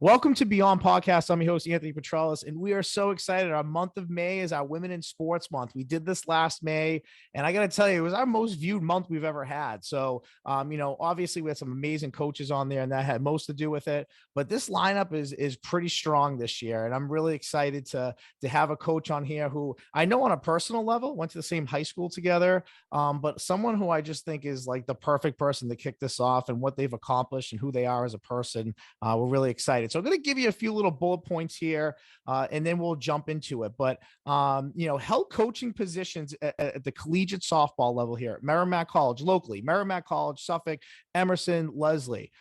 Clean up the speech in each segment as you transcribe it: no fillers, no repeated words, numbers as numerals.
Welcome to Beyond Podcast. I'm your host, Anthony Petralis, and we are so excited. Our month of May is our Women in Sports Month. We did this last May, and I got to tell you, it was our most viewed month we've ever had. So, obviously we had some amazing coaches on there, and that had most to do with it. But this lineup is pretty strong this year, and I'm really excited to have a coach on here who I know on a personal level went to the same high school together, but someone who I just think is like the perfect person to kick this off and what they've accomplished and who they are as a person. We're really excited. So I'm going to give you a few little bullet points here, and then we'll jump into it. But, head coaching positions at the collegiate softball level here at Merrimack College, locally, Merrimack College, Suffolk, Emerson, Leslie,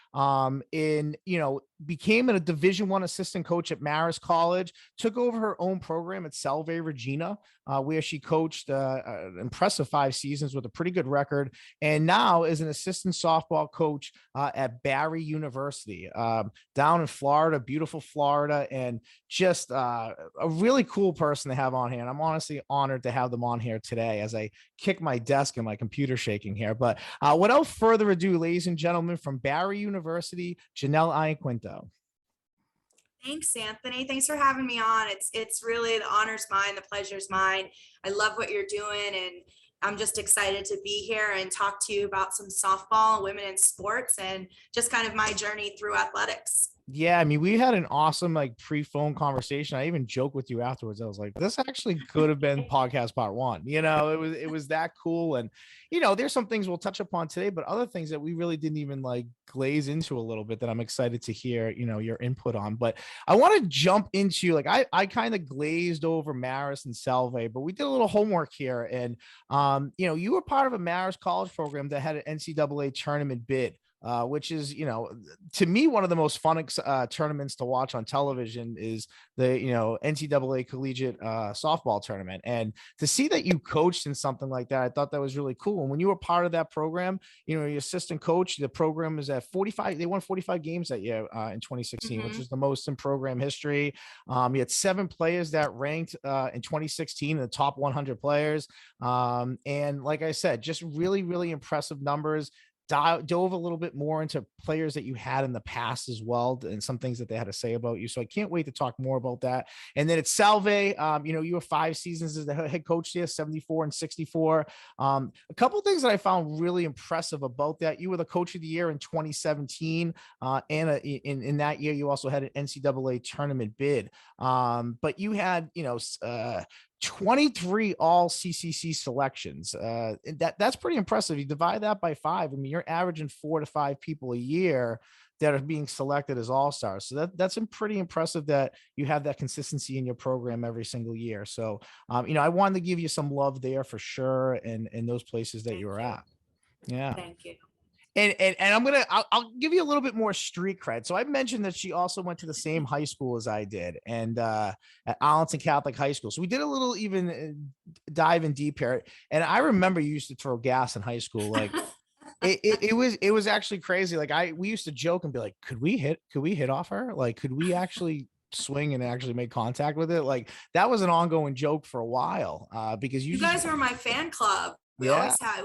became a Division I assistant coach at Marist College, took over her own program at Salva Regina, where she coached an impressive 5 seasons with a pretty good record, and now is an assistant softball coach at Barry University down in Florida, beautiful Florida, and just a really cool person to have on here. And I'm honestly honored to have them on here today as I kick my desk and my computer shaking here. But without further ado, ladies and gentlemen, from Barry University, Jannelle Ianquinto. Thanks, Anthony. Thanks for having me on. It's really, the honor's mine, the pleasure's mine. I love what you're doing, and I'm just excited to be here and talk to you about some softball, women in sports, and just kind of my journey through athletics. Yeah, I mean, we had an awesome pre-phone conversation. I even joked with you afterwards. I was like, this actually could have been podcast part 1. It was that cool. And there's some things we'll touch upon today, but other things that we really didn't even glaze into a little bit that I'm excited to hear, your input on. But I want to jump into I kind of glazed over Marist and Salve, but we did a little homework here. And you were part of a Marist college program that had an NCAA tournament bid. Which is, to me, one of the most fun tournaments to watch on television is the, NCAA collegiate softball tournament. And to see that you coached in something like that, I thought that was really cool. And when you were part of that program, your assistant coach, the program is at 45. They won 45 games that year in 2016, which is the most in program history. You had 7 players that ranked in 2016 in the top 100 players. And like I said, just really, really impressive numbers. Dove a little bit more into players that you had in the past as well, and some things that they had to say about you. So I can't wait to talk more about that. And then it's Salve, you were 5 seasons as the head coach there, 74 and 64. A couple of things that I found really impressive about that. You were the coach of the year in 2017. And in that year, you also had an NCAA tournament bid. But you had, 23 all CCC selections. That's pretty impressive. You divide that by 5. I mean, you're averaging 4 to 5 people a year that are being selected as all-stars. So that's pretty impressive that you have that consistency in your program every single year. So, I wanted to give you some love there for sure. And in those places that you were at. Yeah. Thank you. And I'll give you a little bit more street cred. So I mentioned that she also went to the same high school as I did, and at Arlington Catholic High School. So we did a little even dive in deep here. And I remember you used to throw gas in high school. It was actually crazy. We used to joke and be like, could we hit off her? Could we actually swing and actually make contact with it? That was an ongoing joke for a while, because you guys were my fan club. We Yeah. always had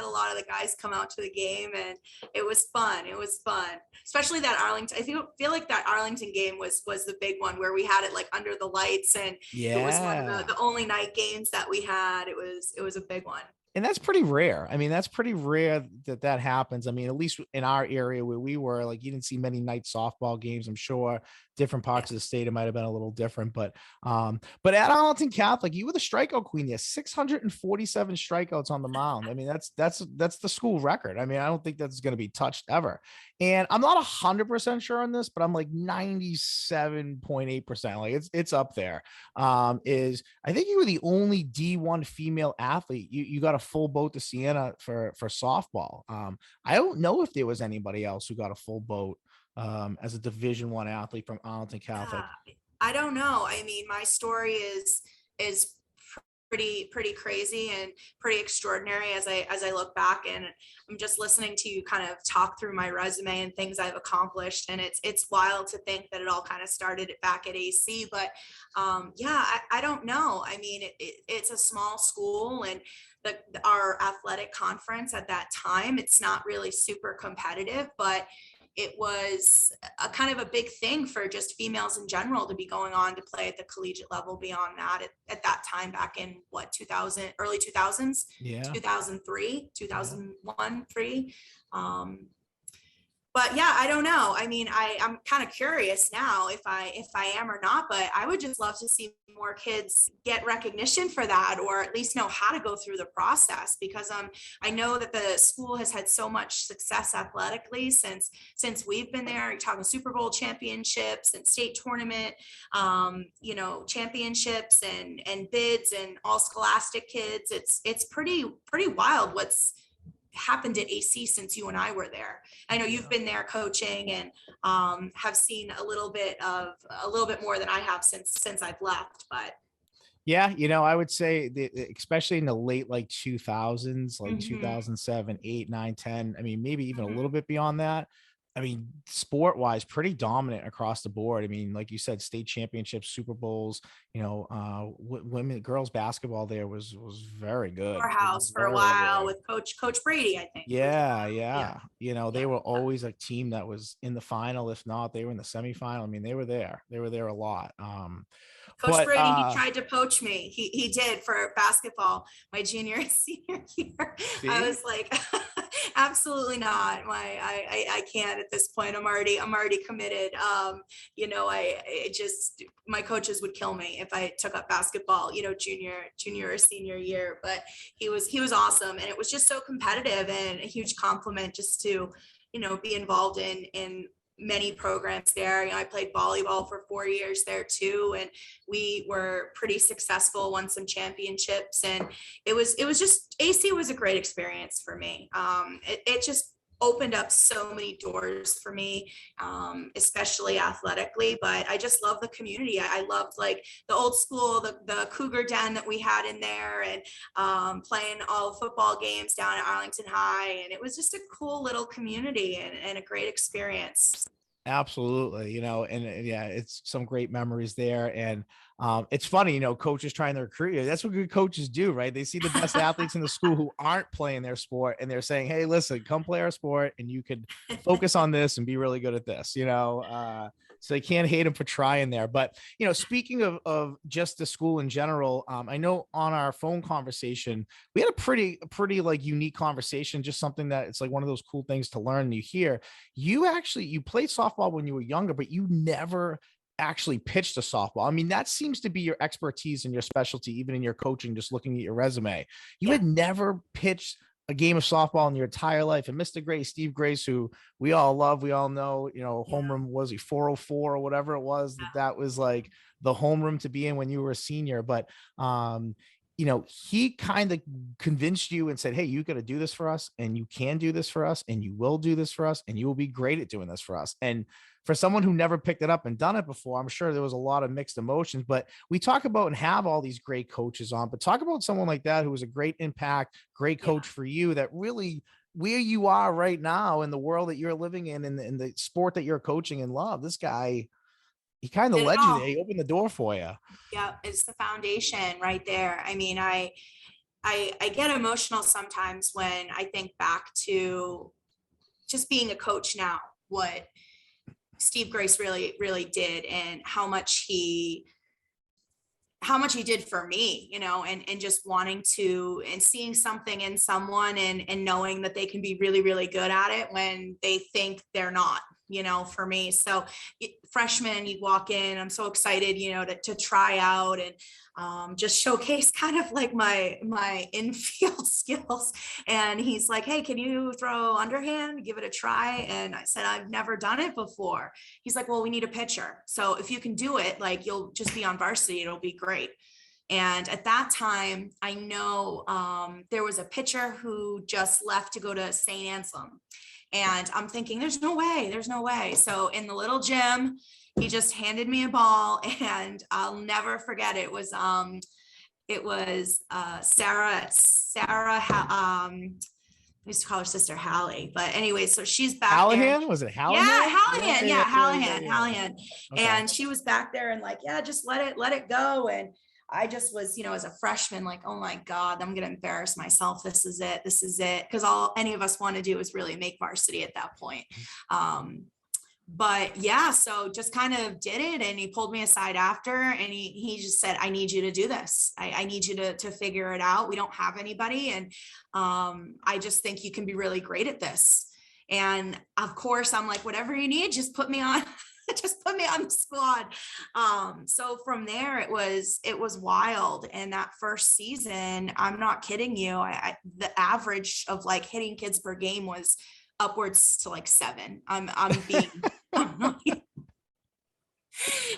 a lot of the guys come out to the game, and it was fun. Especially that Arlington. I feel like that Arlington game was the big one where we had it under the lights, and it was one of the only night games that we had. It was a big one. And that's pretty rare. I mean, that's pretty rare that happens. I mean, at least in our area where we were, you didn't see many night softball games. I'm sure different parts of the state, it might've been a little different, but at Arlington Catholic, you were the strikeout queen. You had 647 strikeouts on the mound. I mean, that's the school record. I mean, I don't think that's going to be touched ever. And I'm not 100% sure on this, but I'm 97.8%. It's up there. I think you were the only D1 female athlete. You got a full boat to Siena for softball. I don't know if there was anybody else who got a full boat as a Division I athlete from Arlington Catholic. I don't know. I mean, my story is pretty crazy and pretty extraordinary as I look back, and I'm just listening to you kind of talk through my resume and things I've accomplished, and it's wild to think that it all kind of started back at AC. But I don't know. I mean, it's a small school, and our athletic conference at that time, it's not really super competitive, but it was a kind of a big thing for just females in general to be going on to play at the collegiate level beyond that at that time, back in what, 2000, early 2000s, Yeah. 2003, 2001, 3. But yeah, I don't know. I mean, I'm kind of curious now if I am or not, but I would just love to see more kids get recognition for that, or at least know how to go through the process, because I know that the school has had so much success athletically since we've been there. You're talking Super Bowl championships and state tournament, you know, championships and bids and all scholastic kids. It's pretty wild what's happened at AC since you and I were there. I know you've been there coaching and have seen a little bit more than I have since I've left. But yeah, you know, I would say especially in the late like 2000s, like 2007, 8, 9, 10. I mean, maybe even a little bit beyond that. I mean, sport wise, pretty dominant across the board. I mean, like you said, state championships, Super Bowls, you know, girls basketball there was very good. Powerhouse for a while with Coach Brady, I think. Yeah. You know, they were always a team that was in the final. If not, they were in the semifinal. I mean, they were there a lot. Coach Brady, he tried to poach me. He did for basketball my junior and senior year. See? I was like, absolutely not. I can't at this point. I'm already committed. You know, my coaches would kill me if I took up basketball, you know, junior or senior year. But he was awesome, and it was just so competitive, and a huge compliment just to, you know, be involved in many programs there. You know, I played volleyball for 4 years there too, and we were pretty successful, won some championships, and it was just, AC was a great experience for me. It just opened up so many doors for me, especially athletically, but I just love the community. I loved like the old school, the Cougar Den that we had in there, and playing all football games down at Arlington High. And it was just a cool little community and a great experience. Absolutely. You know, and yeah, it's some great memories there. And it's funny, you know, coaches trying to recruit you. That's what good coaches do, right? They see the best athletes in the school who aren't playing their sport, and they're saying, hey, listen, come play our sport and you could focus on this and be really good at this, you know. So they can't hate them for trying there. But, you know, speaking of just the school in general, I know on our phone conversation, we had a pretty like unique conversation, just something that it's like one of those cool things to learn and you hear. You played softball when you were younger, but you never actually pitched a softball. I mean, that seems to be your expertise and your specialty, even in your coaching, just looking at your resume. You had never pitched a game of softball in your entire life. And Mr. Grace, Steve Grace, who we all love, we all know, you know, homeroom, was he 404 or whatever it was, that was like the homeroom to be in when you were a senior. But you know, he kind of convinced you and said, hey, you got to do this for us, and you can do this for us, and you will do this for us, and you will be great at doing this for us. And for someone who never picked it up and done it before, I'm sure there was a lot of mixed emotions. But we talk about and have all these great coaches on, but talk about someone like that who was a great impact, great coach for you, that really where you are right now in the world that you're living in the sport that you're coaching and love. This guy, he kind of led you there. He opened the door for you. Yeah, it's the foundation right there. I mean, I get emotional sometimes when I think back to just being a coach now, what Steve Grace really did, and how much he did for me, you know, and just wanting to, and seeing something in someone and knowing that they can be really good at it when they think they're not, you know, for me. So freshman, you walk in, I'm so excited, you know, to try out and just showcase kind of like my infield skills. And he's like, hey, can you throw underhand, give it a try? And I said, I've never done it before. He's like, well, we need a pitcher. So if you can do it, like, you'll just be on varsity, it'll be great. And at that time, I know there was a pitcher who just left to go to St. Anselm. And I'm thinking, there's no way. So in the little gym, he just handed me a ball, and I'll never forget it. It was Sarah. I used to call her sister Hallie, but anyway, so she's back Hallahan? there. Was it Hallahan? Yeah, Hallahan. Yeah, Hallahan. Okay. And she was back there and like, yeah, just let it go. And I just was, as a freshman, like, oh my God, I'm going to embarrass myself. This is it. This is it. Because all any of us want to do is really make varsity at that point. But yeah, so just kind of did it. And he pulled me aside after, and he just said, I need you to do this. I need you to figure it out. We don't have anybody. And I just think you can be really great at this. And of course, I'm like, whatever you need, just put me on. Just put me on the squad. So from there, it was wild. And that first season, I'm not kidding you, the average of like hitting kids per game was upwards to like 7. I'm being I'm not,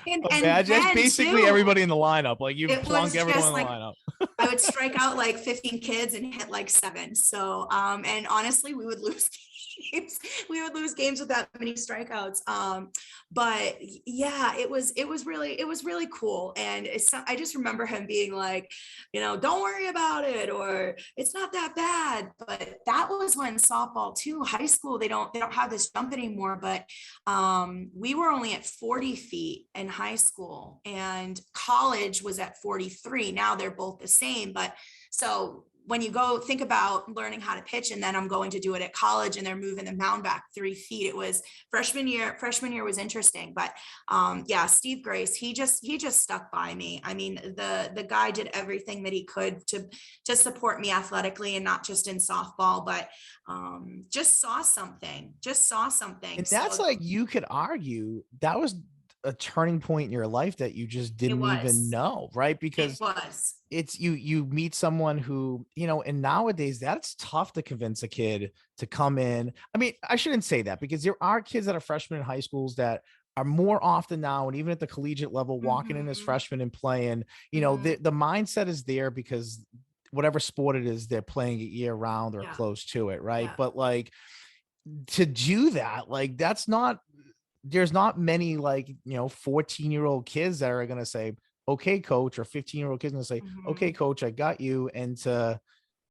and that's basically too, everybody in the lineup. Like you plunk everyone in the like, lineup. I would strike out like 15 kids and hit like 7. So and honestly, we would lose games. We would lose games with that many strikeouts. But yeah, it was really cool. And I just remember him being like, don't worry about it, or it's not that bad. But that was when softball too, high school, they don't have this jump anymore. But we were only at 40 feet in high school, and college was at 43. Now they're both the same. But so when you go think about learning how to pitch, and then I'm going to do it at college, and they're moving the mound back 3 feet. It was freshman year was interesting, but yeah, Steve Grace, he just stuck by me. I mean, the guy did everything that he could to support me athletically, and not just in softball, but just saw something. And that's like, you could argue that was a turning point in your life that you just didn't even know, right? Because it's you meet someone who, and nowadays that's tough to convince a kid to come in. I mean, I shouldn't say that, because there are kids that are freshmen in high schools that are more often now, and even at the collegiate level, walking in as freshmen and playing, the mindset is there because whatever sport it is, they're playing it year round or close to it. Right. Yeah. But like, to do that, like, there's not many, like, 14-year-old kids that are going to say, okay, coach, or 15-year-old kids going to say, okay, coach, I got you. And to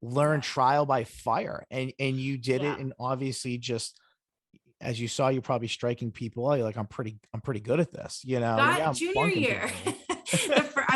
learn trial by fire. And you did it. And obviously, just as you saw, you're probably striking people out. You're like, I'm pretty good at this, junior year.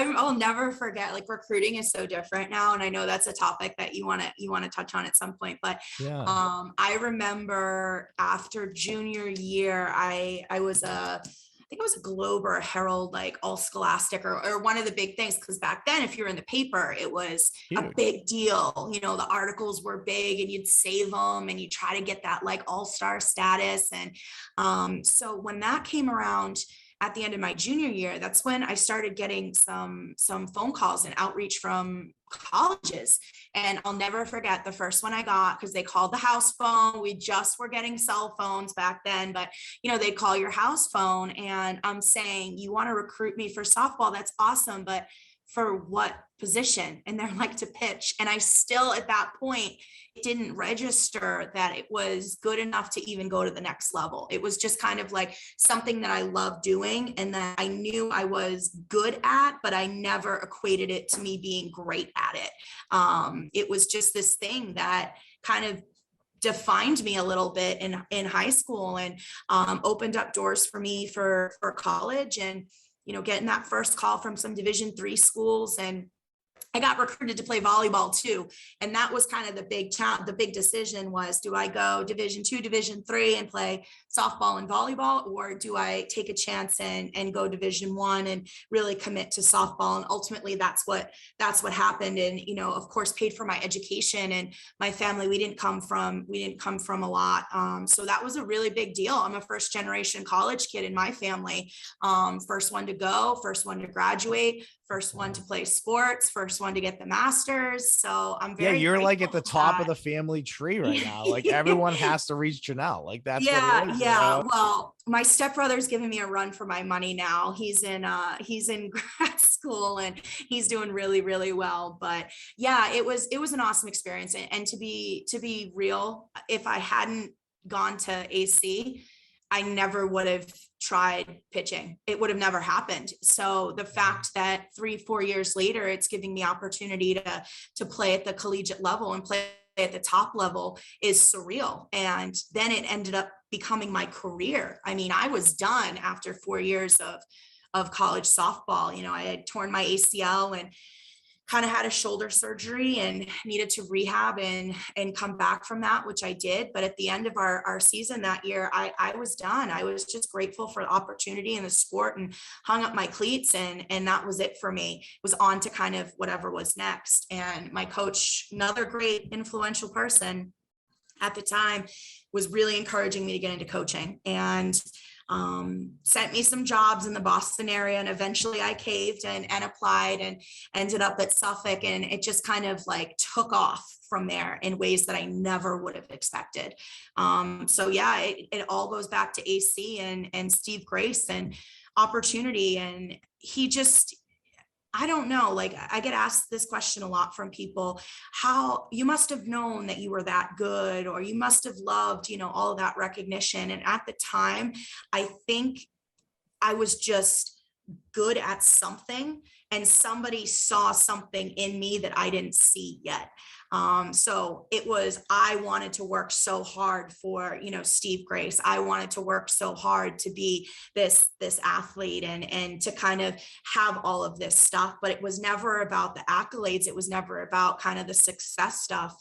I'll never forget, like, recruiting is so different now. And I know that's a topic that you want to touch on at some point, but I remember after junior year, I think it was a Globe or a Herald, like all Scholastic or one of the big things. Cause back then, if you're in the paper, it was huge. A big deal. The articles were big, and you'd save them, and you try to get that like all-star status. And so when that came around at the end of my junior year, that's when I started getting some phone calls and outreach from colleges. And I'll never forget the first one I got, because they called the house phone. We just were getting cell phones back then, but they'd call your house phone, and I'm saying, you want to recruit me for softball? That's awesome. But for what position? And they're like, to pitch. And I still, at that point, didn't register that it was good enough to even go to the next level. It was just kind of like something that I loved doing, and that I knew I was good at, but I never equated it to me being great at it. It was just this thing that kind of defined me a little bit in high school, and opened up doors for me for college, and getting that first call from some Division III schools. And I got recruited to play volleyball too. And that was kind of the big decision was, do I go Division II, Division III and play softball and volleyball, or do I take a chance and go Division I and really commit to softball? And ultimately that's what happened. And, of course, paid for my education, and my family, we didn't come from a lot. So that was a really big deal. I'm a first generation college kid in my family. First one to go, first one to graduate, first one to play sports, first one to get the master's. So I'm very you're like at the top of the family tree right now. Like everyone has to reach Jannelle. Like that's what it is, Well, my stepbrother's giving me a run for my money now. He's in grad school, and he's doing really, really well. But yeah, it was an awesome experience. And to be real, if I hadn't gone to AC, I never would have tried pitching. It would have never happened. So the fact that 3-4 years later, it's giving me opportunity to play at the collegiate level and play at the top level is surreal. And then it ended up becoming my career. I mean, I was done after 4 years of college softball. You know, I had torn my ACL and kind of had a shoulder surgery and needed to rehab and come back from that, which I did. But at the end of our season that year, I was done. I was just grateful for the opportunity in the sport and hung up my cleats, and that was it for me. It was on to kind of whatever was next. And my coach, another great influential person at the time, was really encouraging me to get into coaching, and sent me some jobs in the Boston area. And eventually I caved and applied and ended up at Suffolk. And it just kind of like took off from there in ways that I never would have expected. So yeah, it all goes back to AC and Steve Grace and opportunity. And he just, I don't know, like I get asked this question a lot from people, how you must have known that you were that good, or you must have loved, you know, all of that recognition. And at the time, I think I was just good at something, and somebody saw something in me that I didn't see yet. So it was, I wanted to work so hard for, you know, Steve Grace. I wanted to work so hard to be this athlete and to kind of have all of this stuff, but it was never about the accolades. It was never about kind of the success stuff.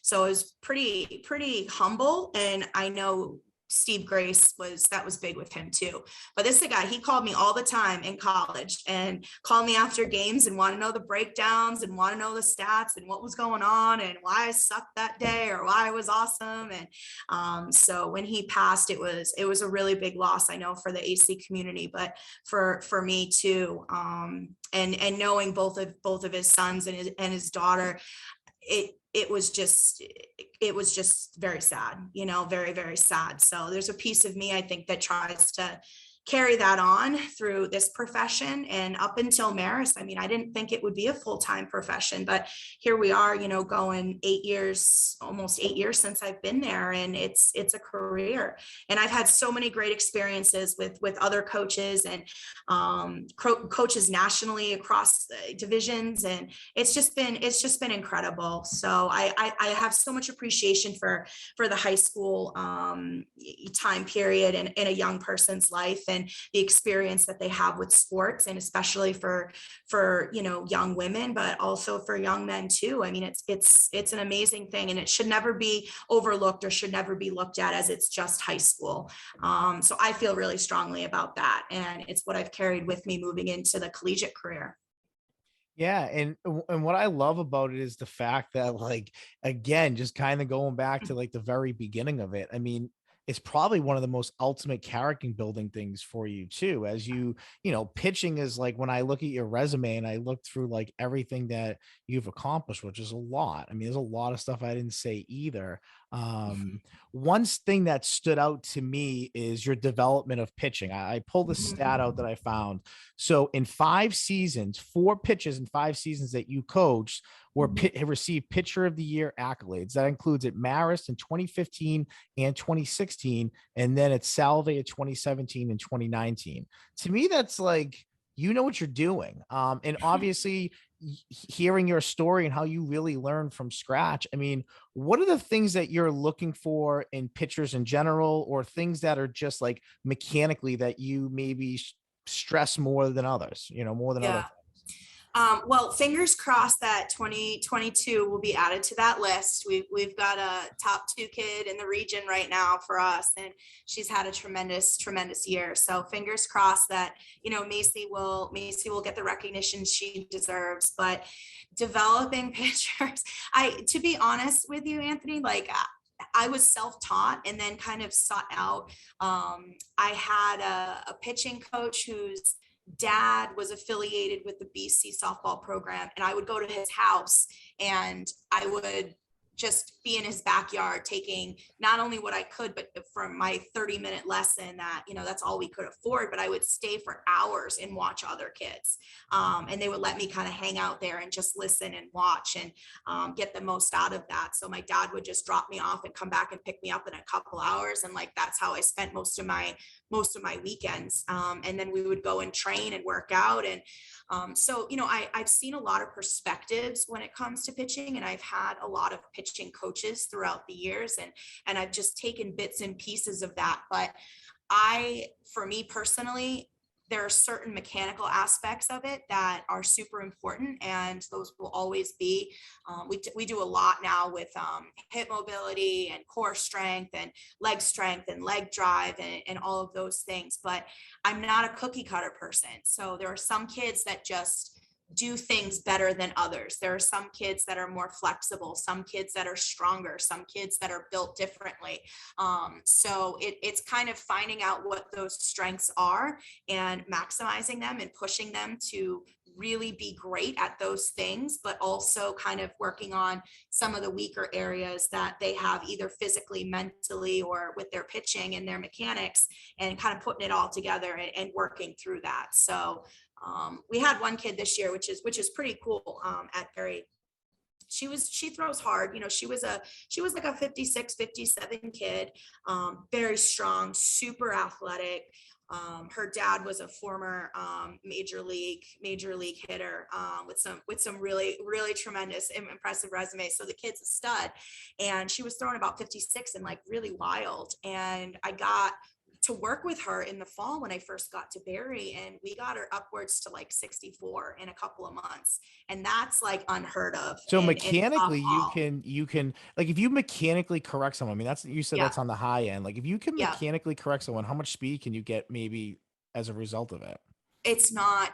So it was pretty humble. And I know Steve Grace was big with him too. But this is a guy, he called me all the time in college and called me after games and want to know the breakdowns and want to know the stats and what was going on and why I sucked that day or why I was awesome. And so when he passed, it was a really big loss, I know, for the AC community, but for me too. And knowing both of his sons and his daughter, it was just very sad, you know, very, very sad. So there's a piece of me, I think, that tries to carry that on through this profession. And up until Marist, I mean, I didn't think it would be a full-time profession, but here we are, you know, going almost 8 years since I've been there, and it's a career. And I've had so many great experiences with other coaches and coaches nationally across the divisions, and it's just been incredible. So I have so much appreciation for the high school time period and in a young person's life, and the experience that they have with sports, and especially for you know, young women, but also for young men too. I mean, it's an amazing thing, and it should never be overlooked or should never be looked at as it's just high school. So I feel really strongly about that, and it's what I've carried with me moving into the collegiate career. Yeah, and what I love about it is the fact that, like, again, just kind of going back to like the very beginning of it. I mean, it's probably one of the most ultimate character building things for you too. As you know, pitching is like, when I look at your resume and I look through like everything that you've accomplished, which is a lot. I mean, there's a lot of stuff I didn't say either. One thing that stood out to me is your development of pitching. I pulled a stat out that I found. So in 5 seasons, 4 pitches in 5 seasons that you coached have received pitcher of the year accolades. That includes at Marist in 2015 and 2016, and then at Salva at 2017 and 2019. To me, that's like, you know what you're doing. And obviously hearing your story and how you really learned from scratch. I mean, what are the things that you're looking for in pitchers in general, or things that are just like mechanically that you maybe stress more than others, you know, more than other? Well, fingers crossed that 2022 will be added to that list. We've got a top 2 kid in the region right now for us, and she's had a tremendous year. So fingers crossed that, you know, Macy will get the recognition she deserves. But developing pitchers, to be honest with you, Anthony, like I was self-taught and then kind of sought out. I had a pitching coach whose dad was affiliated with the BC softball program, and I would go to his house and I would just be in his backyard taking not only what I could, but from my 30-minute lesson that, you know, that's all we could afford, but I would stay for hours and watch other kids. And they would let me kind of hang out there and just listen and watch and get the most out of that. So my dad would just drop me off and come back and pick me up in a couple hours. And like, that's how I spent most of my weekends. And then we would go and train and work out. And so, you know, I've seen a lot of perspectives when it comes to pitching, and I've had a lot of pitching coaches throughout the years, and I've just taken bits and pieces of that. But for me personally, there are certain mechanical aspects of it that are super important, and those will always be. We do a lot now with hip mobility and core strength and leg drive and all of those things. But I'm not a cookie cutter person. So there are some kids that just do things better than others. There are some kids that are more flexible, some kids that are stronger, some kids that are built differently. So it's kind of finding out what those strengths are and maximizing them and pushing them to really be great at those things, but also kind of working on some of the weaker areas that they have, either physically, mentally, or with their pitching and their mechanics, and kind of putting it all together and working through that. So we had one kid this year, which is pretty cool, at Berry. She throws hard. She was like a 56, 57 kid, very strong, super athletic. Her dad was a former major league hitter, with some really, really tremendous, impressive resume. So the kid's a stud, and she was throwing about 56 and like really wild. And I got to work with her in the fall when I first got to Berry, and we got her upwards to like 64 in a couple of months. And that's like unheard of. So in mechanically, softball. you can like, if you mechanically correct someone, I mean, that's, you said Yeah. that's on the high end. Like if you can Yeah. mechanically correct someone, how much speed can you get maybe as a result of it? It's not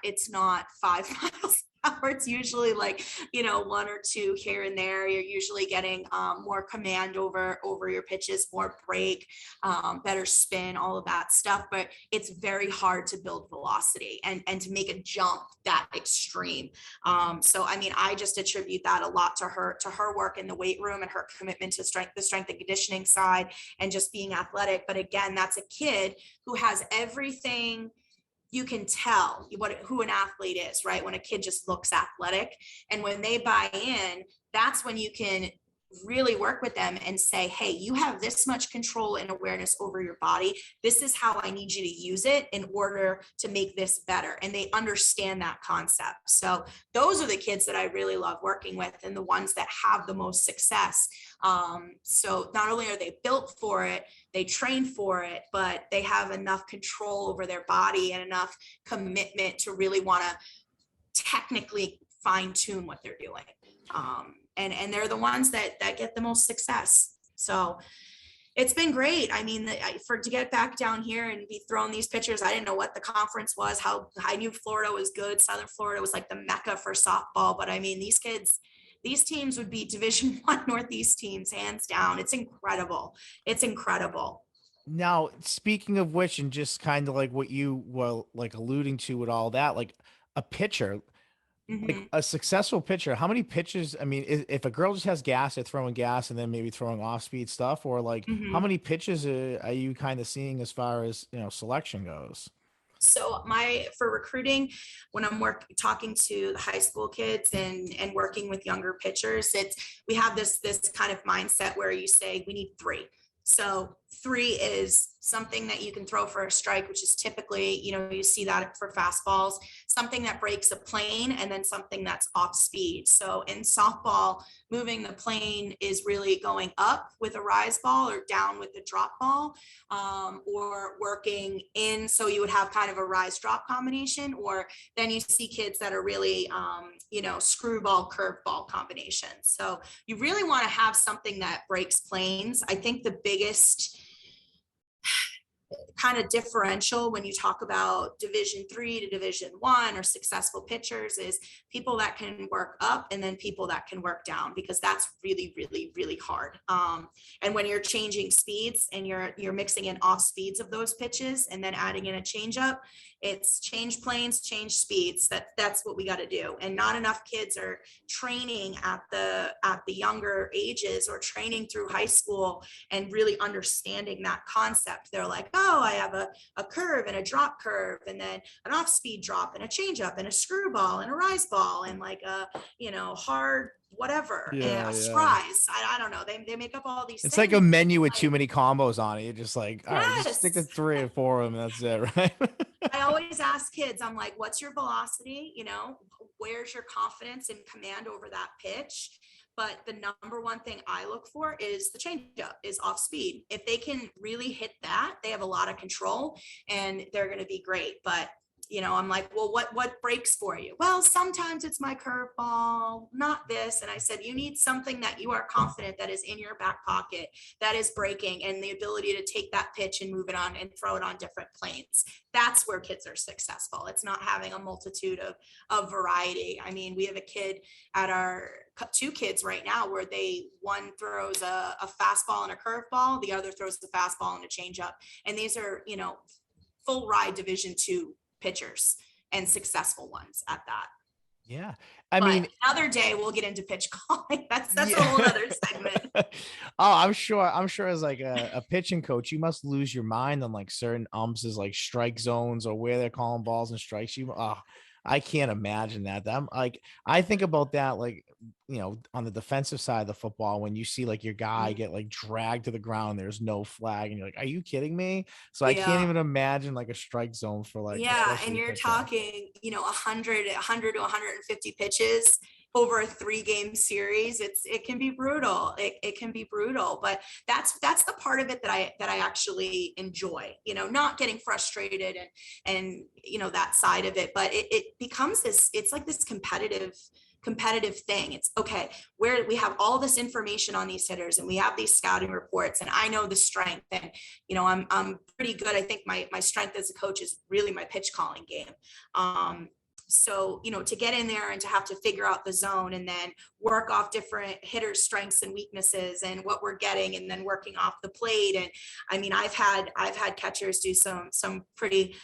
5 miles an hour. It's usually like, 1 or 2 here and there. You're usually getting more command over your pitches, more break, better spin, all of that stuff. But it's very hard to build velocity and to make a jump that extreme. So I mean, I just attribute that a lot to her work in the weight room and her commitment to the strength and conditioning side, and just being athletic. But again, that's a kid who has everything. You can tell who an athlete is, right? When a kid just looks athletic, and when they buy in, that's when you can really work with them and say, hey, you have this much control and awareness over your body. This is how I need you to use it in order to make this better. And they understand that concept. So those are the kids that I really love working with, and the ones that have the most success. So not only are they built for it, they train for it, but they have enough control over their body and enough commitment to really want to technically fine tune what they're doing. And they're the ones that get the most success. So it's been great. I mean, to get back down here and be throwing these pitchers, I didn't know what the conference was, how I knew Florida was good. Southern Florida was like the mecca for softball. But I mean, these teams would be Division I Northeast teams, hands down. It's incredible. It's incredible. Now, speaking of which, and just kind of like what you were like alluding to with all that, like a pitcher, like Mhm. a successful pitcher, how many pitches? I mean, if a girl just has gas, they're throwing gas and then maybe throwing off speed stuff, or like how Mhm. many pitches are you kind of seeing as far as, selection goes? So for recruiting, when I'm talking to the high school kids and working with younger pitchers, we have this kind of mindset where you say we need 3. So 3 is something that you can throw for a strike, which is typically, you see that for fastballs, something that breaks a plane, and then something that's off speed. So in softball, moving the plane is really going up with a rise ball or down with the drop ball, or working in. So you would have kind of a rise drop combination, or then you see kids that are really, screwball curveball combinations. So you really want to have something that breaks planes. I think the biggest kind of differential when you talk about Division III to Division I or successful pitchers is people that can work up and then people that can work down, because that's really, really, really hard. And when you're changing speeds and you're mixing in off speeds of those pitches and then adding in a changeup, it's change planes, change speeds. That's what we got to do. And not enough kids are training at the younger ages or training through high school and really understanding that concept. They're like, oh, I have a curve and a drop curve, and then an off speed drop and a change up and a screwball and a rise ball and like a, hard whatever and Yeah, a yeah. surprise. I don't know. They make up all these It's like things. a menu with too Like, many combos on it. You're just like, all right, just stick to yes. 3 or 4 of them. That's it, right? I always ask kids, I'm like, what's your velocity? Where's your confidence and command over that pitch? But the number one thing I look for is the changeup, is off speed. If they can really hit that, they have a lot of control and they're going to be great. But I'm like, well, what breaks for you? Well, sometimes it's my curveball, not this. And I said, you need something that you are confident that is in your back pocket, that is breaking, and the ability to take that pitch and move it on and throw it on different planes. That's where kids are successful. It's not having a multitude of variety. I mean, we have a kid at our 2 kids right now where one throws a fastball and a curveball, the other throws the fastball and a changeup. And these are, full ride Division II pitchers, and successful ones at that. Yeah. I mean, another day we'll get into pitch calling. That's yeah. a whole other segment. I'm sure as like a pitching coach, you must lose your mind on like certain umps as like strike zones or where they're calling balls and strikes. I can't imagine that. I think about that, like, on the defensive side of the football, when you see like your guy get like dragged to the ground, there's no flag, and you're like, are you kidding me? So I can't even imagine like a strike zone for like, and you're talking, 100 to 150 pitches over a 3-game series. It can be brutal. It can be brutal, but that's the part of it that I actually enjoy, not getting frustrated and that side of it, but it becomes it's like this competitive thing. It's okay, where we have all this information on these hitters and we have these scouting reports, and I know the strength, and I'm pretty good. I think my strength as a coach is really my pitch calling game. So, to get in there and to have to figure out the zone and then work off different hitters' strengths and weaknesses and what we're getting, and then working off the plate. And I mean, I've had catchers do some pretty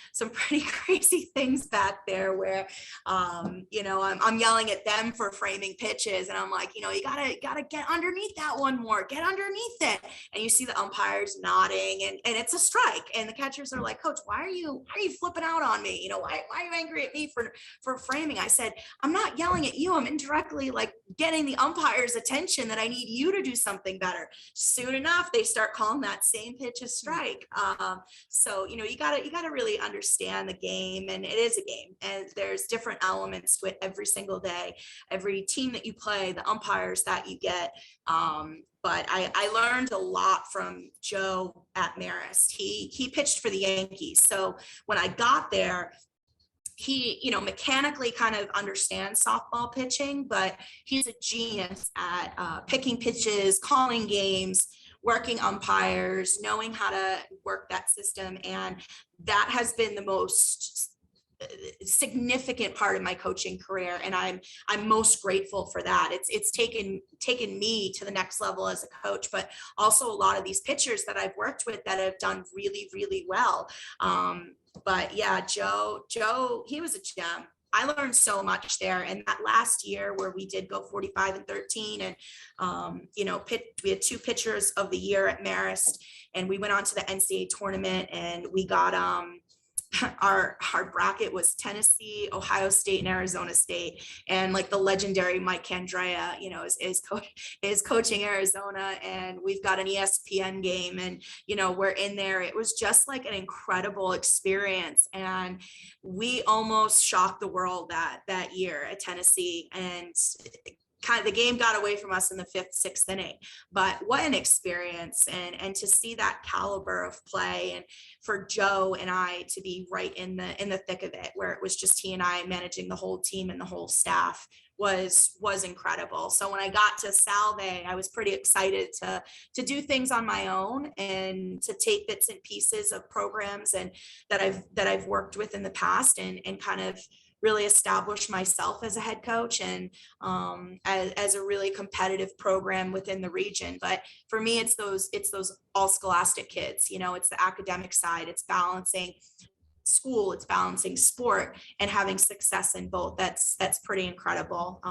crazy things back there where, I'm yelling at them for framing pitches, and I'm like, you gotta get underneath that one more, get underneath it. And you see the umpires nodding, and it's a strike. And the catchers are like, coach, why are you flipping out on me? Why are you angry at me for framing? I said, I'm not yelling at you. I'm indirectly like getting the umpire's attention that I need you to do something better. Soon enough, they start calling that same pitch a strike. So, you gotta really understand the game, and it is a game, and there's different elements to it every single day, every team that you play, the umpires that you get. But I learned a lot from Joe at Marist. He pitched for the Yankees. So when I got there, he, mechanically kind of understands softball pitching, but he's a genius at picking pitches, calling games, working umpires, knowing how to work that system. And that has been the most significant part of my coaching career, and I'm most grateful for that. It's taken me to the next level as a coach, but also a lot of these pitchers that I've worked with that have done really, really well. But yeah, Joe, he was a gem. I learned so much there. And that last year where we did go 45-13, and we had 2 pitchers of the year at Marist, and we went on to the NCAA tournament, and we got our bracket was Tennessee, Ohio State, and Arizona State. And like the legendary Mike Candrea, is coaching Arizona, and we've got an ESPN game, and we're in there. It was just like an incredible experience, and we almost shocked the world that year at Tennessee. And kind of the game got away from us in the 5th, 6th inning, but what an experience. And to see that caliber of play, and for Joe and I to be right in the thick of it, where it was just he and I managing the whole team and the whole staff, was incredible. So when I got to Salva, I was pretty excited to do things on my own and to take bits and pieces of programs and that I've worked with in the past, and kind of really establish myself as a head coach, and as a really competitive program within the region. But for me, it's those all scholastic kids. It's the academic side. It's balancing school, it's balancing sport, and having success in both. That's pretty incredible.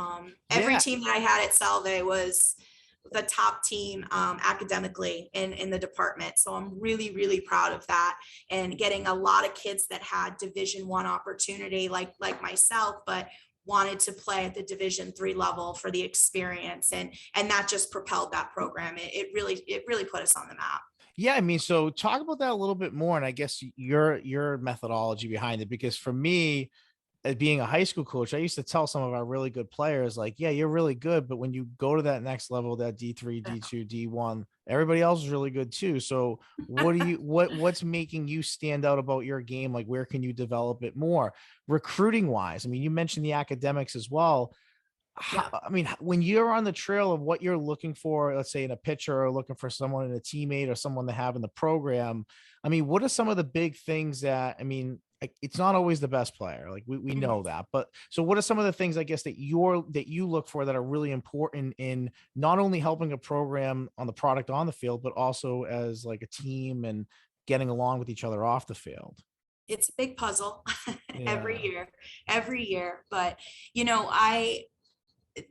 Every team that I had at Salva was the top team academically in the department. So I'm really, really proud of that, and getting a lot of kids that had Division I opportunity like myself, but wanted to play at the Division III level for the experience. And that just propelled that program. It really put us on the map. Yeah, I mean, so talk about that a little bit more, and I guess your methodology behind it, because for me, as being a high school coach, I used to tell some of our really good players, like, yeah, you're really good, but when you go to that next level, that D3, D2, D1, everybody else is really good too. So what's making you stand out about your game? Like, where can you develop it more recruiting wise? I mean, you mentioned the academics as well. Yeah. I mean, when you're on the trail of what you're looking for, let's say in a pitcher or looking for someone in a teammate or someone to have in the program, I mean, what are some of the big things that, I mean, it's not always the best player. Like we Mhm. know that, but so what are some of the things, I guess, that you look for that are really important in not only helping a program on the product on the field, but also as like a team and getting along with each other off the field? It's a big puzzle every Yeah. year, every year. But,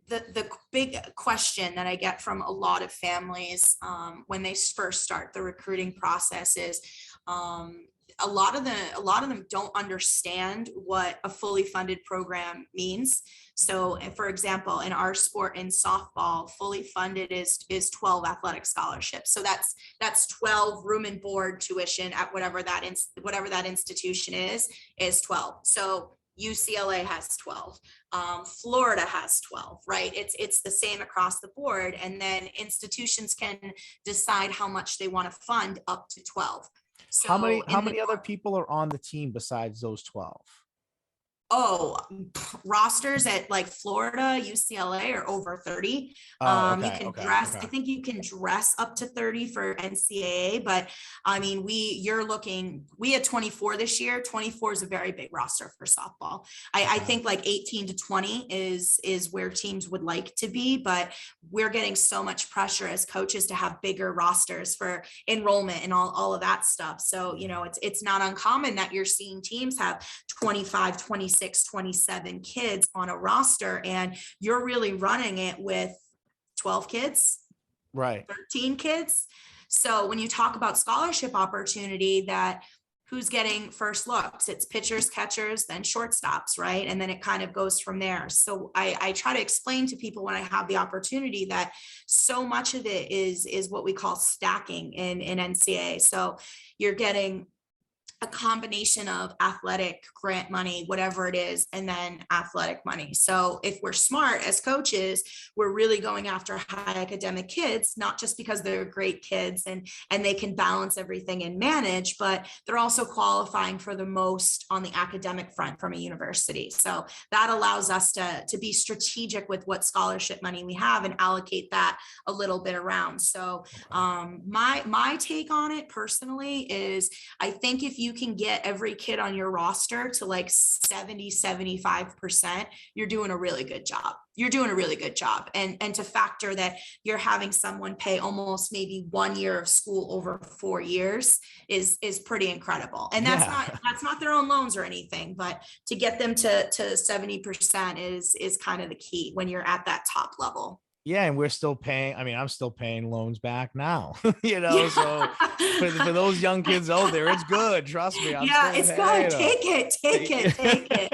the big question that I get from a lot of families when they first start the recruiting process is a lot of them don't understand what a fully funded program means. So, for example, in our sport, in softball, fully funded is 12 athletic scholarships. So that's 12 room and board tuition at whatever that institution is 12. So UCLA has 12. Florida has 12, right? It's the same across the board. And then institutions can decide how much they want to fund up to 12. How many So how many other people are on the team besides those 12? Rosters at like Florida, UCLA are over 30. Oh, You okay, can okay, dress, okay. I think you can dress up to 30 for NCAA, but I mean, we had 24 this year. 24 is a very big roster for softball. I Okay. think like 18 to 20 is where teams would like to be, but we're getting so much pressure as coaches to have bigger rosters for enrollment and all of that stuff. So, it's not uncommon that you're seeing teams have 25, 26, 27 kids on a roster, and you're really running it with 12 kids, Right. 13 kids. So when you talk about scholarship opportunity, that who's getting first looks, it's pitchers, catchers, then shortstops, right? And then it kind of goes from there. So I try to explain to people when I have the opportunity that so much of it is what we call stacking in NCAA. So you're getting a combination of athletic grant money, whatever it is, and then athletic money. So if we're smart as coaches, we're really going after high academic kids, not just because they're great kids and they can balance everything and manage, but they're also qualifying for the most on the academic front from a university. So that allows us to be strategic with what scholarship money we have and allocate that a little bit around. So my take on it personally is, I think if you can get every kid on your roster to like 70, 75%, you're doing a really good job. You're doing a really good job. And to factor that you're having someone pay almost maybe 1 year of school over 4 years is pretty incredible. And that's Yeah. not their own loans or anything, but to get them to 70% is kind of the key when you're at that top level. Yeah, and we're still paying. I mean, I'm still paying loans back now, Yeah. so for those young kids out there, it's good. Trust me, I'm Yeah, still it's good. paying them. Take it.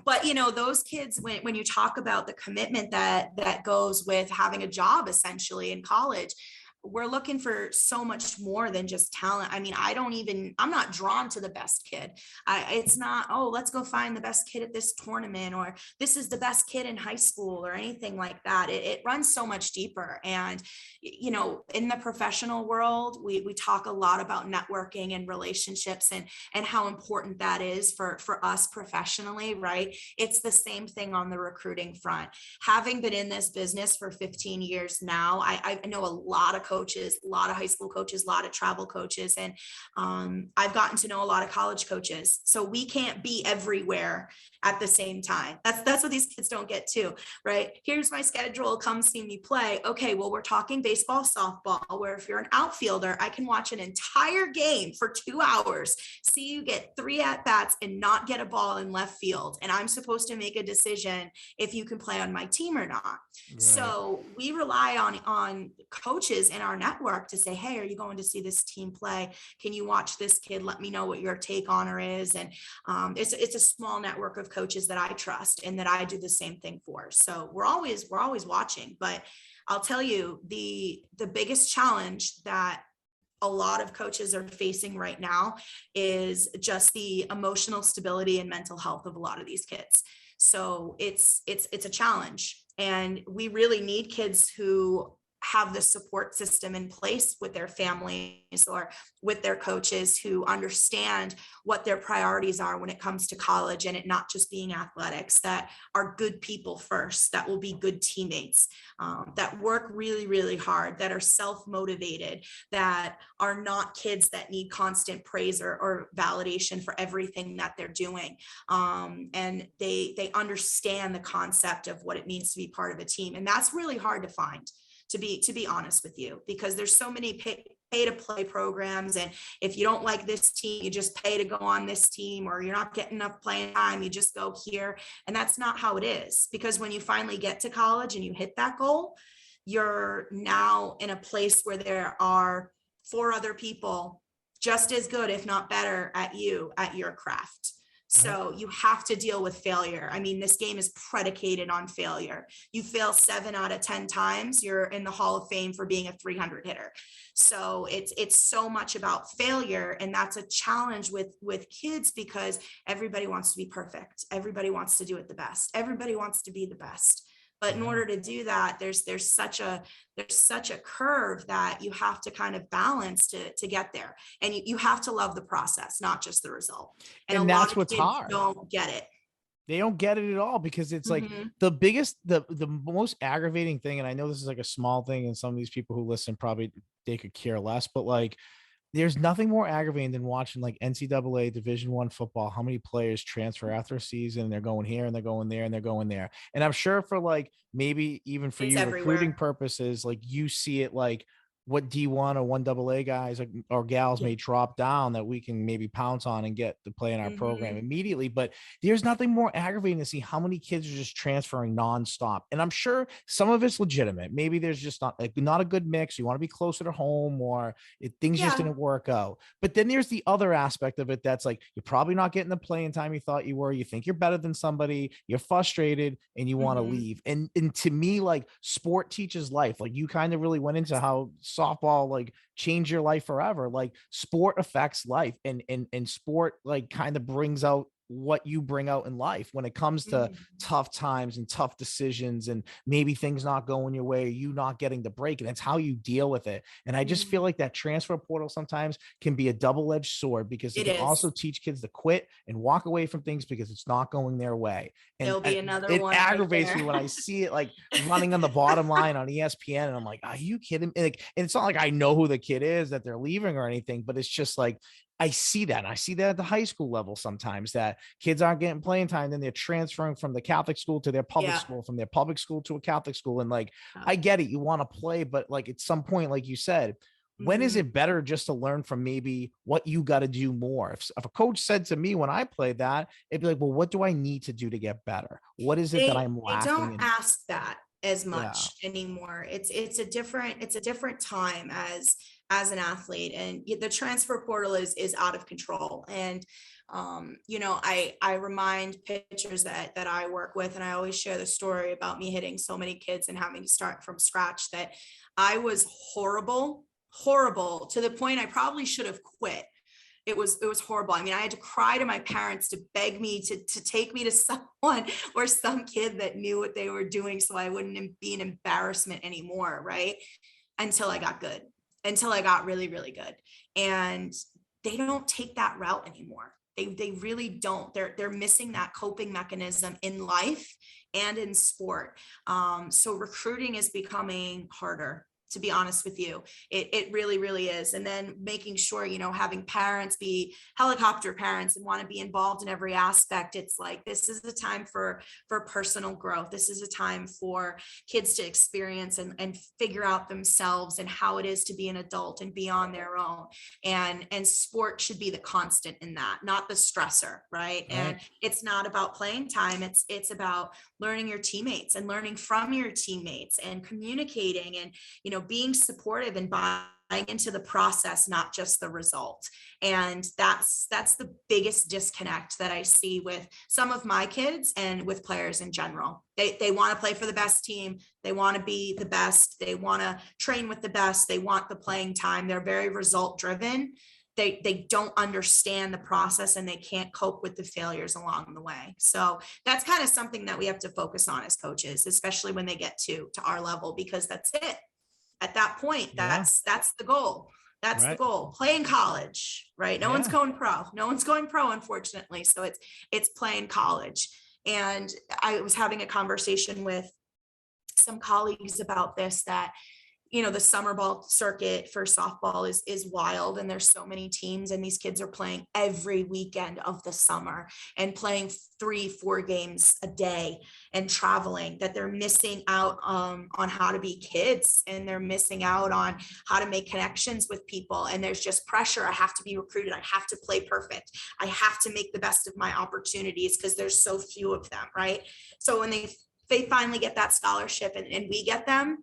But those kids, when you talk about the commitment that goes with having a job essentially in college, we're looking for so much more than just talent. I mean, I'm not drawn to the best kid. It's not, oh, let's go find the best kid at this tournament, or this is the best kid in high school, or anything like that. It runs so much deeper. And, in the professional world, we talk a lot about networking and relationships and how important that is for us professionally, right? It's the same thing on the recruiting front. Having been in this business for 15 years now, I know a lot of coaches, a lot of high school coaches, a lot of travel coaches, and I've gotten to know a lot of college coaches. So we can't be everywhere at the same time. That's what these kids don't get too, right? Here's my schedule, come see me play. Okay, well, we're talking baseball, softball, where if you're an outfielder, I can watch an entire game for 2 hours, see you get 3 at-bats and not get a ball in left field. And I'm supposed to make a decision if you can play on my team or not. Right. So we rely on coaches in our network to say, hey, are you going to see this team play? Can you watch this kid? Let me know what your take on her is. And it's a small network of coaches that I trust and that I do the same thing for. So we're always watching. But I'll tell you, the biggest challenge that a lot of coaches are facing right now is just the emotional stability and mental health of a lot of these kids. So it's a challenge, and we really need kids who have the support system in place with their families or with their coaches who understand what their priorities are when it comes to college, and it not just being athletics, that are good people first, that will be good teammates, that work really, really hard, that are self-motivated, that are not kids that need constant praise or validation for everything that they're doing. And they understand the concept of what it means to be part of a team. And that's really hard to find, to be honest with you, because there's so many pay to play programs. And if you don't like this team, you just pay to go on this team, or you're not getting enough playing time, you just go here. And that's not how it is, because when you finally get to college and you hit that goal, you're now in a place where there are 4 other people just as good, if not better, at your craft. So you have to deal with failure. I mean, this game is predicated on failure. You fail 7 out of 10 times, you're in the Hall of Fame for being a 300 hitter. So it's so much about failure. And that's a challenge with kids, because everybody wants to be perfect. Everybody wants to do it the best. Everybody wants to be the best. But in order to do that, there's such a curve that you have to kind of balance to get there. And you have to love the process, not just the result. And a that's lot of what's kids hard. don't get it. They don't get it at all, because it's like the most aggravating thing. And I know this is like a small thing, and some of these people who listen probably they could care less, but like, there's nothing more aggravating than watching like NCAA Division I football, how many players transfer after a season, and they're going here and they're going there and they're going there. And I'm sure for like, maybe even for It's you everywhere. recruiting purposes, like you see it like what D1 or 1AA guys like, or gals may drop down that we can maybe pounce on and get to play in our program immediately. But there's nothing more aggravating to see how many kids are just transferring nonstop. And I'm sure some of it's legitimate. Maybe there's just not a good mix. You want to be closer to home, or things just didn't work out. But then there's the other aspect of it that's like, you're probably not getting the playing time you thought you were. You think you're better than somebody, you're frustrated, and you want to leave. And to me, like, sport teaches life. Like, you kind of really went into how softball like change your life forever. Like, sport affects life, and sport like kind of brings out what you bring out in life when it comes to tough times and tough decisions, and maybe things not going your way, you not getting the break, and it's how you deal with it. And I just feel like that transfer portal sometimes can be a double-edged sword, because it can also teach kids to quit and walk away from things because it's not going their way. And there'll be another it one aggravates me when I see it like running on the bottom line on ESPN, and I'm like, are you kidding me? Like, and it's not like I know who the kid is that they're leaving or anything, but it's just like, I see that. And I see that at the high school level sometimes, that kids aren't getting playing time. Then they're transferring from the Catholic school to their public school, from their public school to a Catholic school. And like, I get it. You want to play, but like at some point, like you said, when is it better just to learn from maybe what you got to do more? If a coach said to me when I played that, it'd be like, well, what do I need to do to get better? What is it that I'm lacking? They don't ask that as much anymore. It's a different time as an athlete, and the transfer portal is out of control. And I remind pitchers that I work with, and I always share the story about me hitting so many kids and having to start from scratch, that I was horrible to the point I probably should have quit. It was horrible. I mean, I had to cry to my parents to beg me to take me to someone or some kid that knew what they were doing, so I wouldn't be an embarrassment anymore, right? Until I got good, until I got really, really good. And they don't take that route anymore. They really don't. They're missing that coping mechanism in life and in sport. So recruiting is becoming harder, to be honest with you. It really, really is. And then making sure, having parents be helicopter parents and want to be involved in every aspect. It's like, this is the time for personal growth. This is a time for kids to experience and figure out themselves and how it is to be an adult and be on their own. And sport should be the constant in that, not the stressor, right? And it's not about playing time. It's about learning your teammates and learning from your teammates and communicating and, being supportive and buying into the process, not just the result. And that's the biggest disconnect that I see with some of my kids and with players in general. They want to play for the best team. They want to be the best. They want to train with the best. They want the playing time. They're very result driven. They don't understand the process, and they can't cope with the failures along the way. So that's kind of something that we have to focus on as coaches, especially when they get to our level, because that's it. At that point, that's the goal. That's the goal. Play in college, right? No one's going pro. No one's going pro, unfortunately. So it's playing college. And I was having a conversation with some colleagues about this, that the summer ball circuit for softball is wild, and there's so many teams, and these kids are playing every weekend of the summer and playing 3-4 games a day and traveling, that they're missing out on how to be kids, and they're missing out on how to make connections with people. And there's just pressure. I have to be recruited. I have to play perfect. I have to make the best of my opportunities because there's so few of them, right? So when they finally get that scholarship and we get them,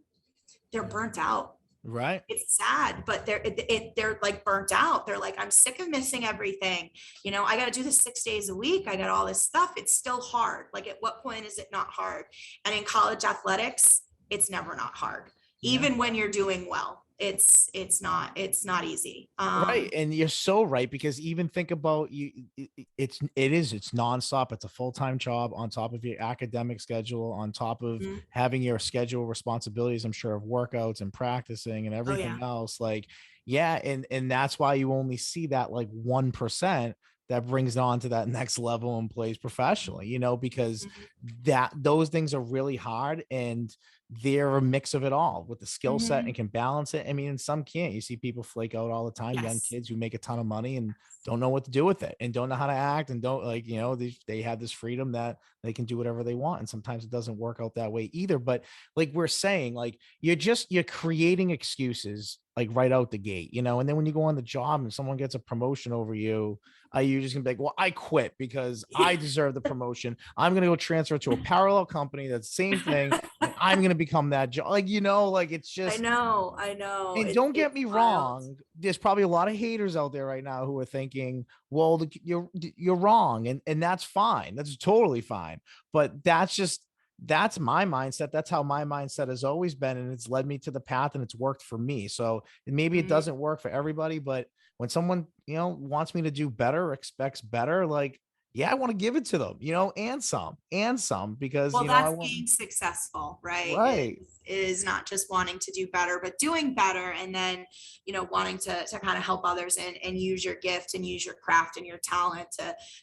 they're burnt out. Right. It's sad, but they're like burnt out. They're like, I'm sick of missing everything. I got to do this 6 days a week. I got all this stuff. It's still hard. Like, at what point is it not hard? And in college athletics, it's never not hard. Even when you're doing well, it's not easy. Right. And you're so right, because even think about it's nonstop. It's a full-time job on top of your academic schedule, on top of having your schedule responsibilities, I'm sure, of workouts and practicing and everything else. Like, and that's why you only see that like 1% that brings it on to that next level and plays professionally, because those things are really hard, and they're a mix of it all with the skill set and can balance it. I mean, and some can't. You see people flake out all the time, young kids who make a ton of money and don't know what to do with it, and don't know how to act, and don't they have this freedom that they can do whatever they want. And sometimes it doesn't work out that way either. But like we're saying, like you're creating excuses like right out the gate, and then when you go on the job and someone gets a promotion over you, you're just gonna be like, well, I quit because I deserve the promotion. I'm gonna go transfer to a parallel company that's the same thing, and I'm gonna become that job. Like, like it's just. I know. And don't get me wrong. There's probably a lot of haters out there right now who are thinking, well, you're wrong, and that's fine. That's totally fine. But that's my mindset. That's how my mindset has always been, and it's led me to the path, and it's worked for me. So maybe it doesn't work for everybody, but when someone wants me to do better, expects better, like, I want to give it to them, and some, because that's being successful, right? Right. It is not just wanting to do better, but doing better, and then wanting to kind of help others and use your gift and use your craft and your talent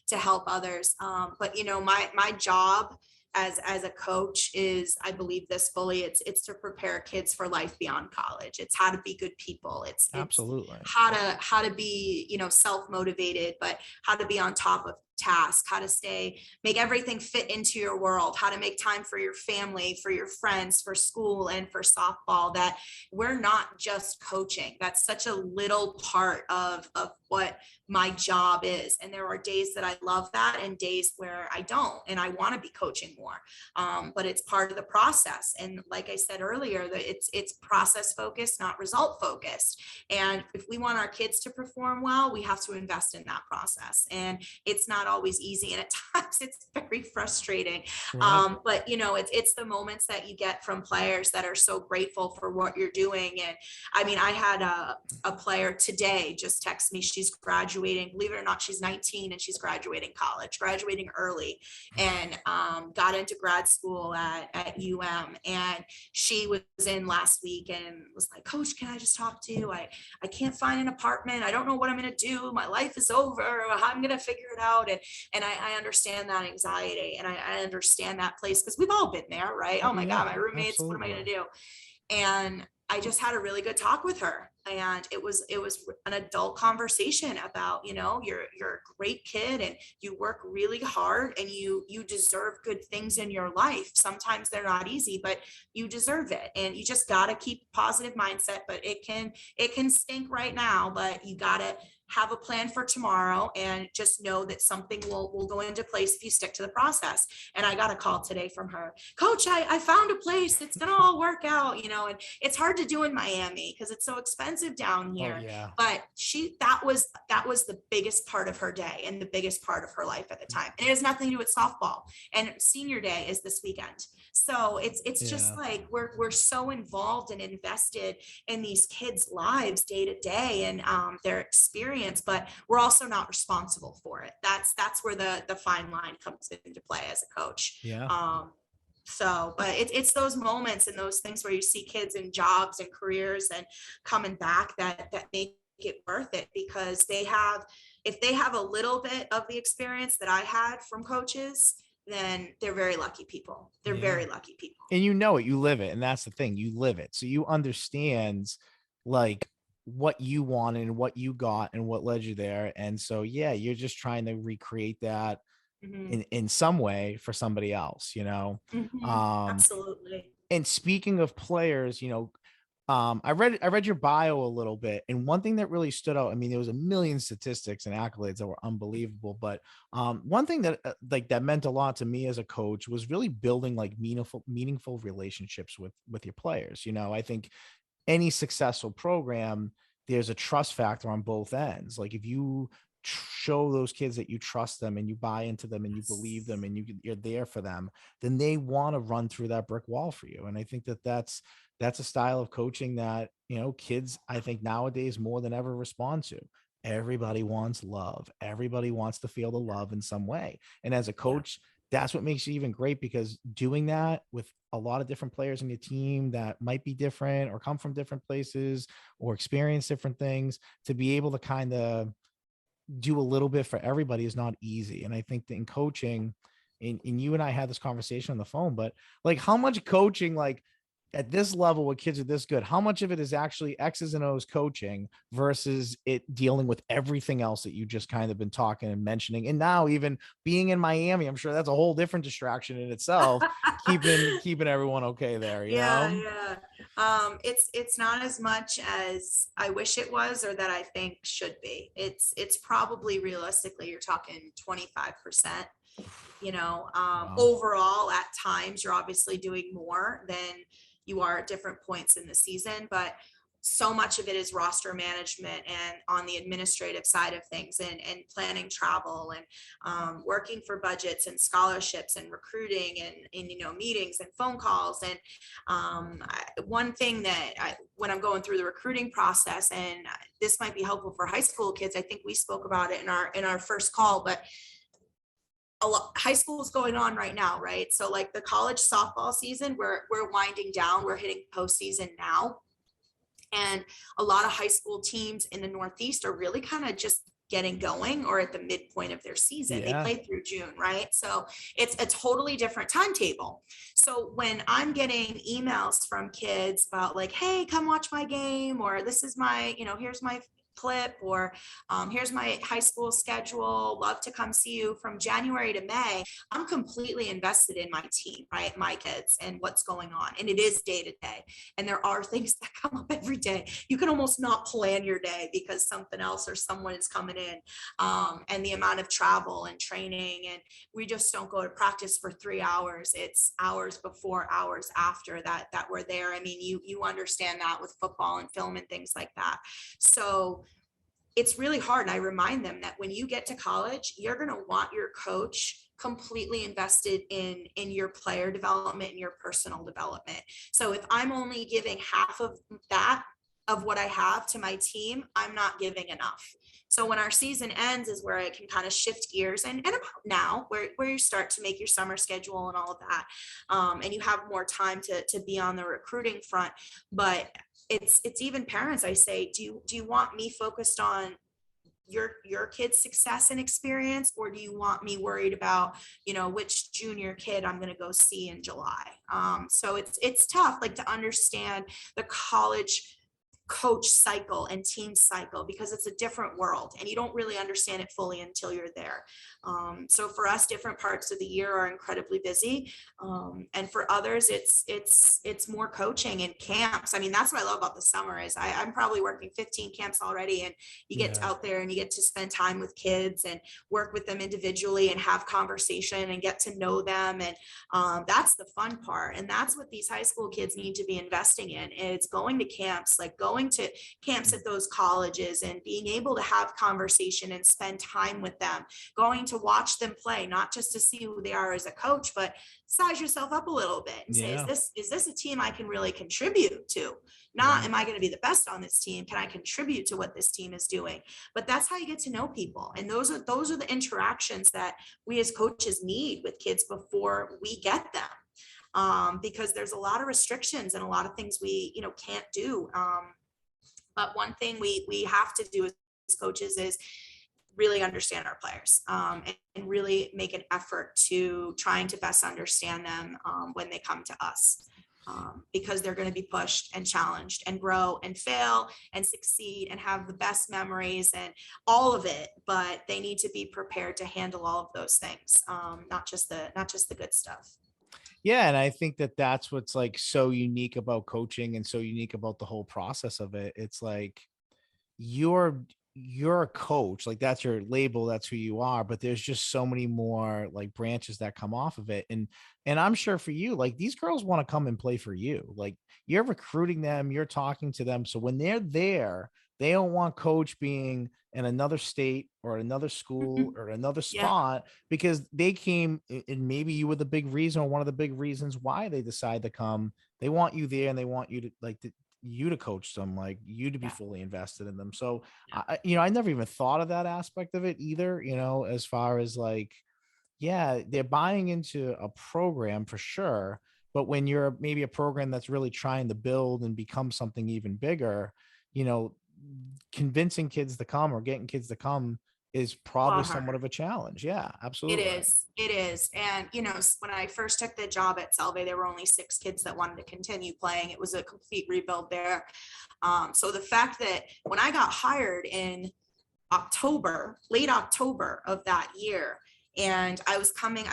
to help others. But my job as a coach is, I believe this fully, it's to prepare kids for life beyond college. It's how to be good people. It's absolutely how to be, self-motivated, but how to be on top of task, how to make everything fit into your world, how to make time for your family, for your friends, for school, and for softball. That we're not just coaching. That's such a little part of what my job is. And there are days that I love that and days where I don't, and I want to be coaching more. But it's part of the process. And like I said earlier, that it's process focused, not result focused. And if we want our kids to perform well, we have to invest in that process. And it's not always easy, and at times it's very frustrating. Right. But it's the moments that you get from players that are so grateful for what you're doing. And I mean, I had a player today just text me. She's graduating, believe it or not, she's 19 and she's graduating college, graduating early, and got into grad school at and she was in last week and was like, Coach, can I just talk to you? I can't find an apartment. I don't know what I'm going to do. My life is over. I'm going to figure it out. And I understand that anxiety, and I understand that place, because we've all been there, right? Oh my God, my roommates, absolutely. What am I going to do? And I just had a really good talk with her, and it was an adult conversation about, you're a great kid and you work really hard and you deserve good things in your life. Sometimes they're not easy, but you deserve it, and you just got to keep a positive mindset. But it can stink right now, but you got to have a plan for tomorrow and just know that something will go into place if you stick to the process. And I got a call today from her, Coach, I found a place. It's going to all work out, and it's hard to do in Miami because it's so expensive down here. Oh, yeah. But that was the biggest part of her day and the biggest part of her life at the time. And it has nothing to do with softball. And senior day is this weekend. So it's just like we're so involved and invested in these kids' lives day to day and their experience, but we're also not responsible for it. That's where the fine line comes into play as a coach. But it's those moments and those things where you see kids in jobs and careers and coming back that make it worth it, because if they have a little bit of the experience that I had from coaches, then they're very lucky people. They're very lucky people. And you live it. And that's the thing, you live it. So you understand like what you wanted and what you got and what led you there. And so, you're just trying to recreate that in some way for somebody else, Absolutely. And speaking of players, I read your bio a little bit, and one thing that really stood out, I mean, there was a million statistics and accolades that were unbelievable, but one thing that that meant a lot to me as a coach was really building like meaningful relationships with your players. I think any successful program, there's a trust factor on both ends. Like if you show those kids that you trust them and you buy into them and you believe them and you're there for them, then they want to run through that brick wall for you. And I think that's a style of coaching that, kids, I think nowadays more than ever respond to. Everybody wants love. Everybody wants to feel the love in some way. And as a coach, that's what makes you even great, because doing that with a lot of different players in your team that might be different or come from different places or experience different things, to be able to kind of do a little bit for everybody is not easy. And I think that in coaching, and you and I had this conversation on the phone, but like how much coaching, like at this level with kids are this good, how much of it is actually X's and O's coaching versus it dealing with everything else that you just kind of been talking and mentioning? And now even being in Miami, I'm sure that's a whole different distraction in itself, keeping everyone okay there, you know? It's not as much as I wish it was or that I think should be. It's probably realistically you're talking 25%. Wow. Overall at times you're obviously doing more than you are at different points in the season, but so much of it is roster management and on the administrative side of things and planning travel and working for budgets and scholarships and recruiting and meetings and phone calls. And one thing that when I'm going through the recruiting process, and this might be helpful for high school kids, I think we spoke about it in our first call, but high school is going on right now, right? So like the college softball season, we're winding down, we're hitting postseason now. And a lot of high school teams in the Northeast are really kind of just getting going or at the midpoint of their season. They play through June, right? So it's a totally different timetable. So when I'm getting emails from kids about like, hey, come watch my game, or this is my, here's my clip, or here's my high school schedule, love to come see you, from January to May, I'm completely invested in my team, right? My kids and what's going on. And it is day to day. And there are things that come up every day. You can almost not plan your day because something else or someone is coming in. And the amount of travel and training, and we just don't go to practice for 3 hours. It's hours before, hours after that we're there. I mean, you understand that with football and film and things like that. So it's really hard. And I remind them that when you get to college, you're going to want your coach completely invested in your player development and your personal development. So if I'm only giving half of that, of what I have to my team, I'm not giving enough. So when our season ends is where I can kind of shift gears and about now where you start to make your summer schedule and all of that. And you have more time to be on the recruiting front. But it's even parents, I say, do you want me focused on your kid's success and experience, or do you want me worried about, which junior kid I'm going to go see in July? So it's tough, like, to understand the college coach cycle and team cycle, because it's a different world and you don't really understand it fully until you're there. So for us, different parts of the year are incredibly busy. And for others, it's more coaching and camps. I mean, that's what I love about the summer is I'm probably working 15 camps already, and you get out there and you get to spend time with kids and work with them individually and have conversation and get to know them. And that's the fun part. And that's what these high school kids need to be investing in. It's going to camps, like going to camps at those colleges and being able to have conversation and spend time with them, going to watch them play, not just to see who they are as a coach, but size yourself up a little bit and say, is this a team I can really contribute to? Not, am I going to be the best on this team? Can I contribute to what this team is doing? But that's how you get to know people. And those are the interactions that we as coaches need with kids before we get them. Because there's a lot of restrictions and a lot of things we, can't do. But one thing we have to do as coaches is really understand our players, and really make an effort to trying to best understand them when they come to us, because they're going to be pushed and challenged and grow and fail and succeed and have the best memories and all of it. But they need to be prepared to handle all of those things, not just the good stuff. Yeah. And I think that that's what's like so unique about coaching and so unique about the whole process of it. It's like you're a coach, like that's your label, that's who you are, but there's just so many more like branches that come off of it. And I'm sure for you, like these girls want to come and play for you. Like you're recruiting them, you're talking to them. So when they're there, they don't want coach being in another state or another school or another spot, because they came and maybe you were the big reason or one of the big reasons why they decide to come. They want you there and they want you to you to coach them, like you to be fully invested in them. So I never even thought of that aspect of it either, as far as like, they're buying into a program for sure. But when you're maybe a program that's really trying to build and become something even bigger, convincing kids to come or getting kids to come is probably somewhat of a challenge. Yeah, absolutely. It is. And, when I first took the job at Salva, there were only 6 kids that wanted to continue playing. It was a complete rebuild there. So the fact that when I got hired in late October of that year, and I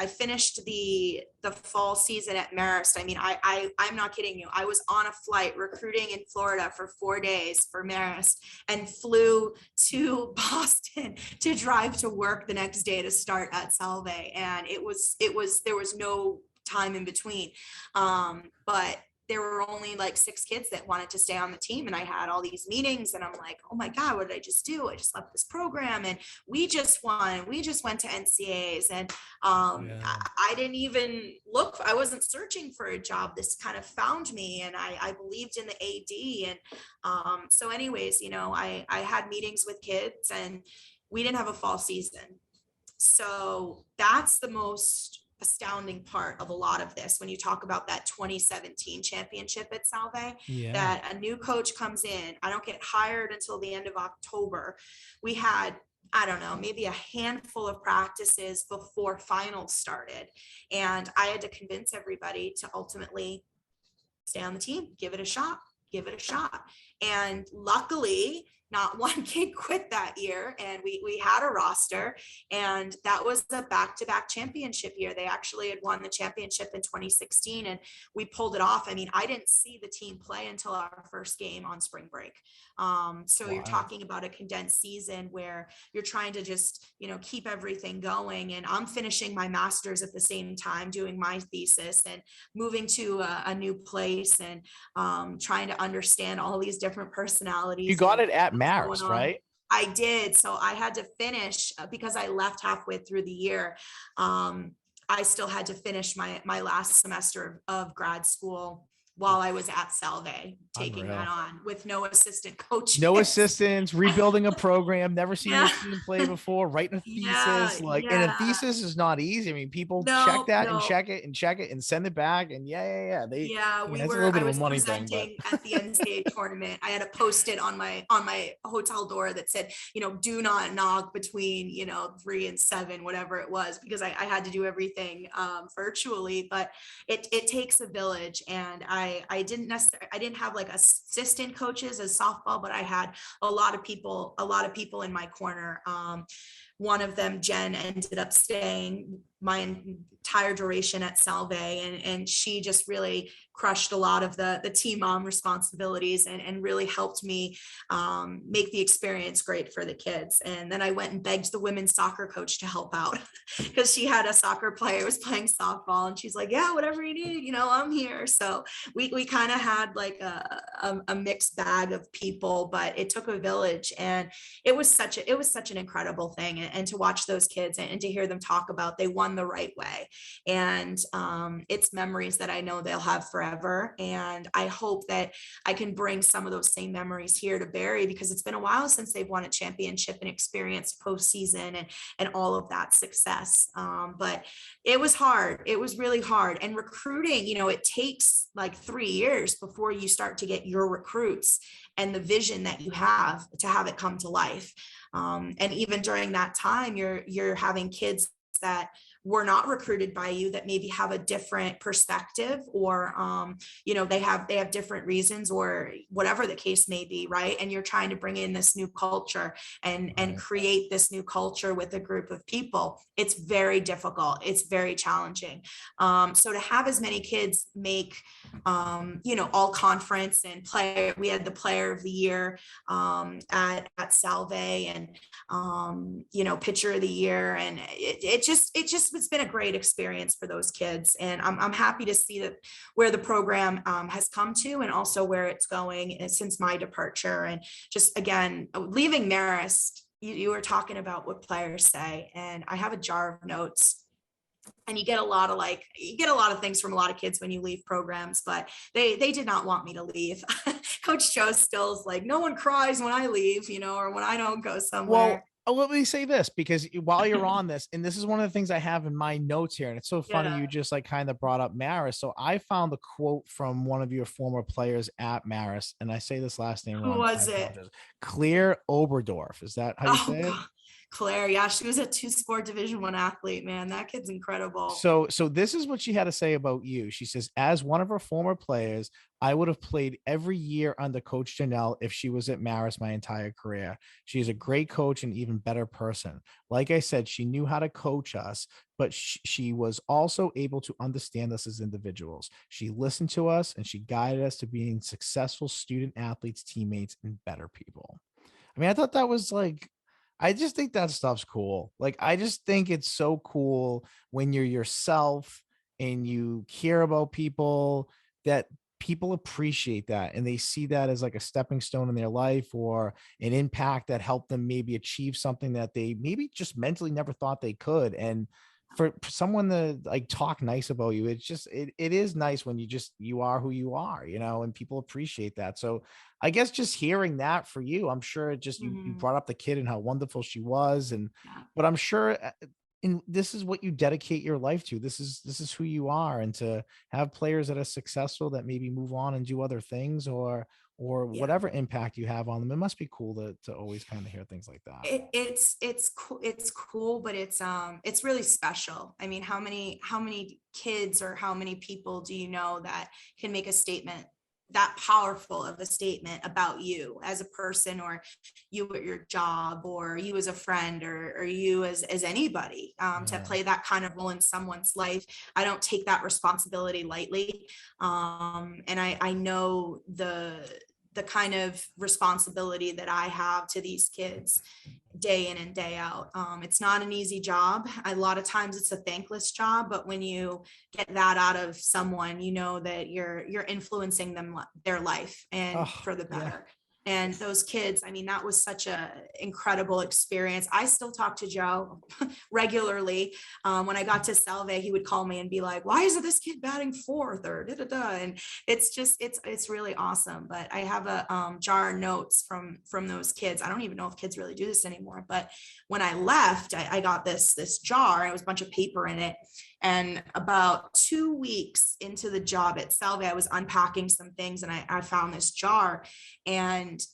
finished the fall season at Marist. I mean, I'm not kidding you. I was on a flight recruiting in Florida for 4 days for Marist and flew to Boston to drive to work the next day to start at Salve. And there was no time in between. But there were only like 6 kids that wanted to stay on the team. And I had all these meetings and I'm like, oh my God, what did I just do? I just left this program and we just went to NCAAs. And I didn't even look, I wasn't searching for a job. This kind of found me, and I believed in the AD. And so anyways, I had meetings with kids and we didn't have a fall season. So that's the most astounding part of a lot of this when you talk about that 2017 championship at Salve, that a new coach comes in. I don't get hired until the end of October. We had, I don't know, maybe a handful of practices before finals started, and I had to convince everybody to ultimately stay on the team, give it a shot. And luckily not one kid quit that year, and we had a roster, and that was the back-to-back championship year. They actually had won the championship in 2016 and we pulled it off. I mean, I didn't see the team play until our first game on spring break. So you're talking about a condensed season where you're trying to just, keep everything going. And I'm finishing my master's at the same time, doing my thesis and moving to a new place and trying to understand all these different personalities. You got it at Marist, right? I did. So I had to finish because I left halfway through the year. I still had to finish my last semester of grad school while I was at Salve, taking that on with no assistant coach. No assistants, rebuilding a program, never seen your team play before, writing a thesis. And a thesis is not easy. I mean, people check that and check it and send it back. And I was presenting at the NCAA tournament. I had a post-it on my hotel door that said, do not knock between, 3 and 7, whatever it was, because I had to do everything virtually, but it takes a village. And I didn't have like assistant coaches as softball, but I had a lot of people in my corner. One of them, Jen, ended up staying my entire duration at Salve, and she just really crushed a lot of the team mom responsibilities and really helped me make the experience great for the kids. And then I went and begged the women's soccer coach to help out because she had a soccer player who was playing softball, and she's like, yeah, whatever you need, you know, I'm here. So we kind of had like a mixed bag of people, but it took a village, and it was such an incredible thing. And to watch those kids and to hear them talk about they won the right way. And it's memories that I know they'll have forever. And I hope that I can bring some of those same memories here to Barry, because it's been a while since they've won a championship and experienced postseason and all of that success. But it was hard. It was really hard. And recruiting, you know, it takes like 3 years before you start to get your recruits and the vision that you have to have it come to life. And even during that time, you're having kids that were not recruited by you that maybe have a different perspective, or you know, they have different reasons, or whatever the case may be, right? And you're trying to bring in this new culture and create this new culture with a group of people. It's very difficult. It's very challenging. So to have as many kids make you know, all conference and play, we had the player of the year at Salve, and you know, pitcher of the year, and it just it's been a great experience for those kids. And I'm happy to see that where the program has come to, and also where it's going since my departure. And just again, leaving Marist, you were talking about what players say, and I have a jar of notes. And you get a lot of things from a lot of kids when you leave programs, but they did not want me to leave. Coach Joe still's like, no one cries when I leave, you know, or when I don't go somewhere. Well, let me say this, because while you're on this, and this is one of the things I have in my notes here, and it's so funny you just like kind of brought up Marist. So I found the quote from one of your former players at Marist, and I say this last name wrong. Who was it? Claire Obrador. Is that how you say it? Claire, yeah, she was a 2-sport Division I athlete, man. That kid's incredible. So this is what she had to say about you. She says, as one of her former players, I would have played every year under Coach Jannelle if she was at Marist my entire career. She is a great coach and even better person. Like I said, she knew how to coach us, but she was also able to understand us as individuals. She listened to us, and she guided us to being successful student athletes, teammates, and better people. I mean, I thought that was like, I just think that stuff's cool. Like, I just think it's so cool when you're yourself and you care about people, that people appreciate that and they see that as like a stepping stone in their life, or an impact that helped them maybe achieve something that they maybe just mentally never thought they could. And for someone to like talk nice about you, it's just, it is nice when you are who you are, you know, and people appreciate that. So I guess just hearing that for you, I'm sure it just, you brought up the kid and how wonderful she was. And, but I'm sure, and this is what you dedicate your life to. This is who you are. And to have players that are successful that maybe move on and do other things, or whatever impact you have on them, it must be cool to always kind of hear things like that. It's cool, but it's really special. I mean, how many kids or how many people do you know that can make a statement that powerful of a statement about you as a person, or you at your job, or you as a friend, or you as anybody, to play that kind of role in someone's life? I don't take that responsibility lightly. And I know the kind of responsibility that I have to these kids day in and day out. It's not an easy job. A lot of times it's a thankless job, but when you get that out of someone, you know that you're influencing their life and for the better. And those kids, I mean, that was such a incredible experience. I still talk to Joe regularly. When I got to Salve, he would call me and be like, why is this kid batting fourth, or da, da, da. And it's just, it's really awesome. But I have a jar of notes from those kids. I don't even know if kids really do this anymore. But when I left, I got this jar. It was a bunch of paper in it. And about 2 weeks into the job at Salve, I was unpacking some things, and I found this jar, and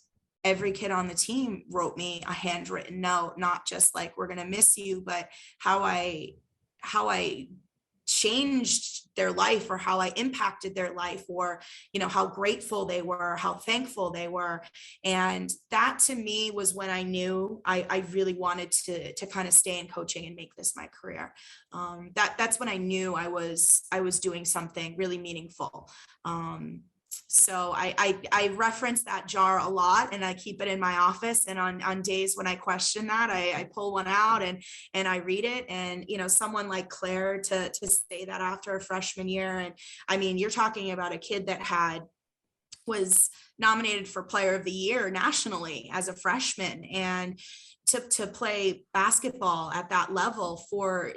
every kid on the team wrote me a handwritten note, not just like, we're going to miss you, but how I changed their life, or how I impacted their life, or, you know, how grateful they were, how thankful they were. And that to me was when I knew I really wanted to kind of stay in coaching and make this my career. That's when I knew I was doing something really meaningful. So I reference that jar a lot, and I keep it in my office. And on days when I question that, I pull one out and I read it. And, you know, someone like Claire to say that after a freshman year. And I mean, you're talking about a kid that was nominated for Player of the Year nationally as a freshman, and to play basketball at that level for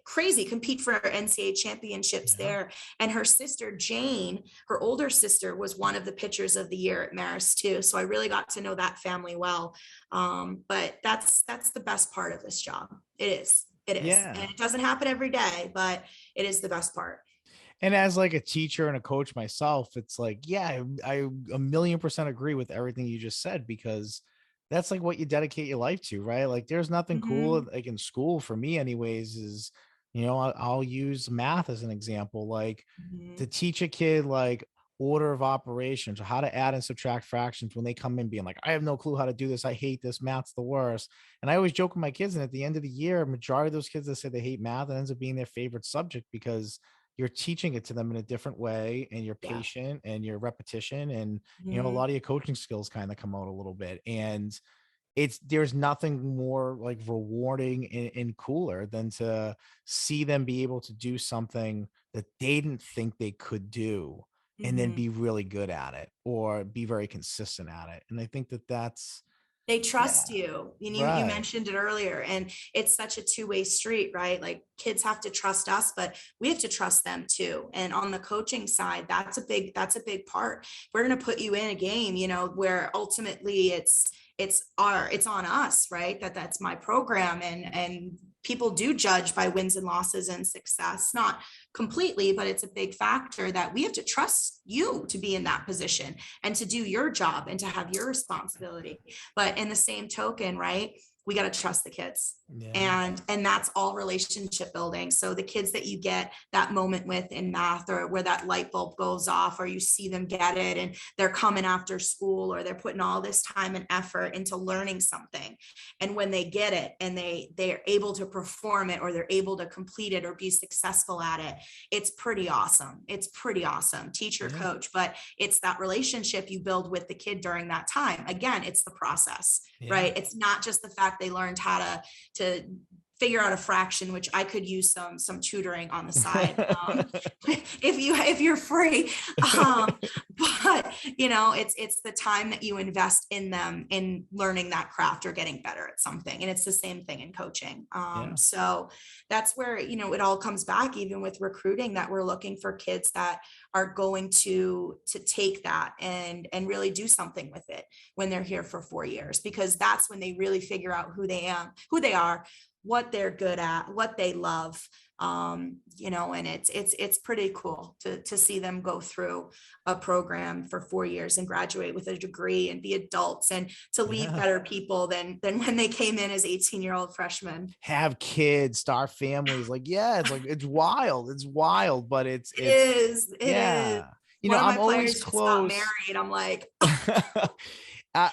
crazy, compete for NCAA championships there. And her sister Jane, her older sister, was one of the pitchers of the year at Marist too. So I really got to know that family well. But that's the best part of this job. It is. Yeah. And it doesn't happen every day, but it is the best part. And as like a teacher and a coach myself, it's like, yeah, I 1,000,000% agree with everything you just said, because that's like what you dedicate your life to, right? Like there's nothing cool like in school for me anyways, is, you know, I'll use math as an example, like to teach a kid like order of operations, or how to add and subtract fractions when they come in being like, I have no clue how to do this. I hate this. Math's the worst. And I always joke with my kids, and at the end of the year, majority of those kids that say they hate math, it ends up being their favorite subject, because you're teaching it to them in a different way, and you're patient and your repetition, and you know, a lot of your coaching skills kind of come out a little bit. And there's nothing more like rewarding and cooler than to see them be able to do something that they didn't think they could do, and then be really good at it, or be very consistent at it. And I think that's they trust you. You right. mentioned it earlier, and it's such a two-way street, right? Like kids have to trust us, but we have to trust them too. And on the coaching side, that's a big part. We're going to put you in a game, you know, where ultimately it's on us, right? That's my program. And people do judge by wins and losses and success, not completely, but it's a big factor that we have to trust you to be in that position and to do your job and to have your responsibility. But in the same token, right, we got to trust the kids. And that's all relationship building. So the kids that you get that moment with in math, or where that light bulb goes off, or you see them get it and they're coming after school, or they're putting all this time and effort into learning something, and when they get it and they're able to perform it, or they're able to complete it or be successful at it, it's pretty awesome. Teacher, coach, but it's that relationship you build with the kid during that time. Again, it's the process, right? It's not just the fact they learned how to figure out a fraction, which I could use some tutoring on the side if you're free. But you know, it's the time that you invest in them in learning that craft or getting better at something. And it's the same thing in coaching. So that's where, you know, it all comes back, even with recruiting, that we're looking for kids that are going to take that and really do something with it when they're here for 4 years, because that's when they really figure out who they are, what they're good at, what they love, you know. And it's pretty cool to see them go through a program for 4 years and graduate with a degree and be adults, and to leave better people than when they came in as 18-year-old freshmen. Have kids, start families. Like, it's wild, but it is. You know, I'm always close. Got married. I'm like,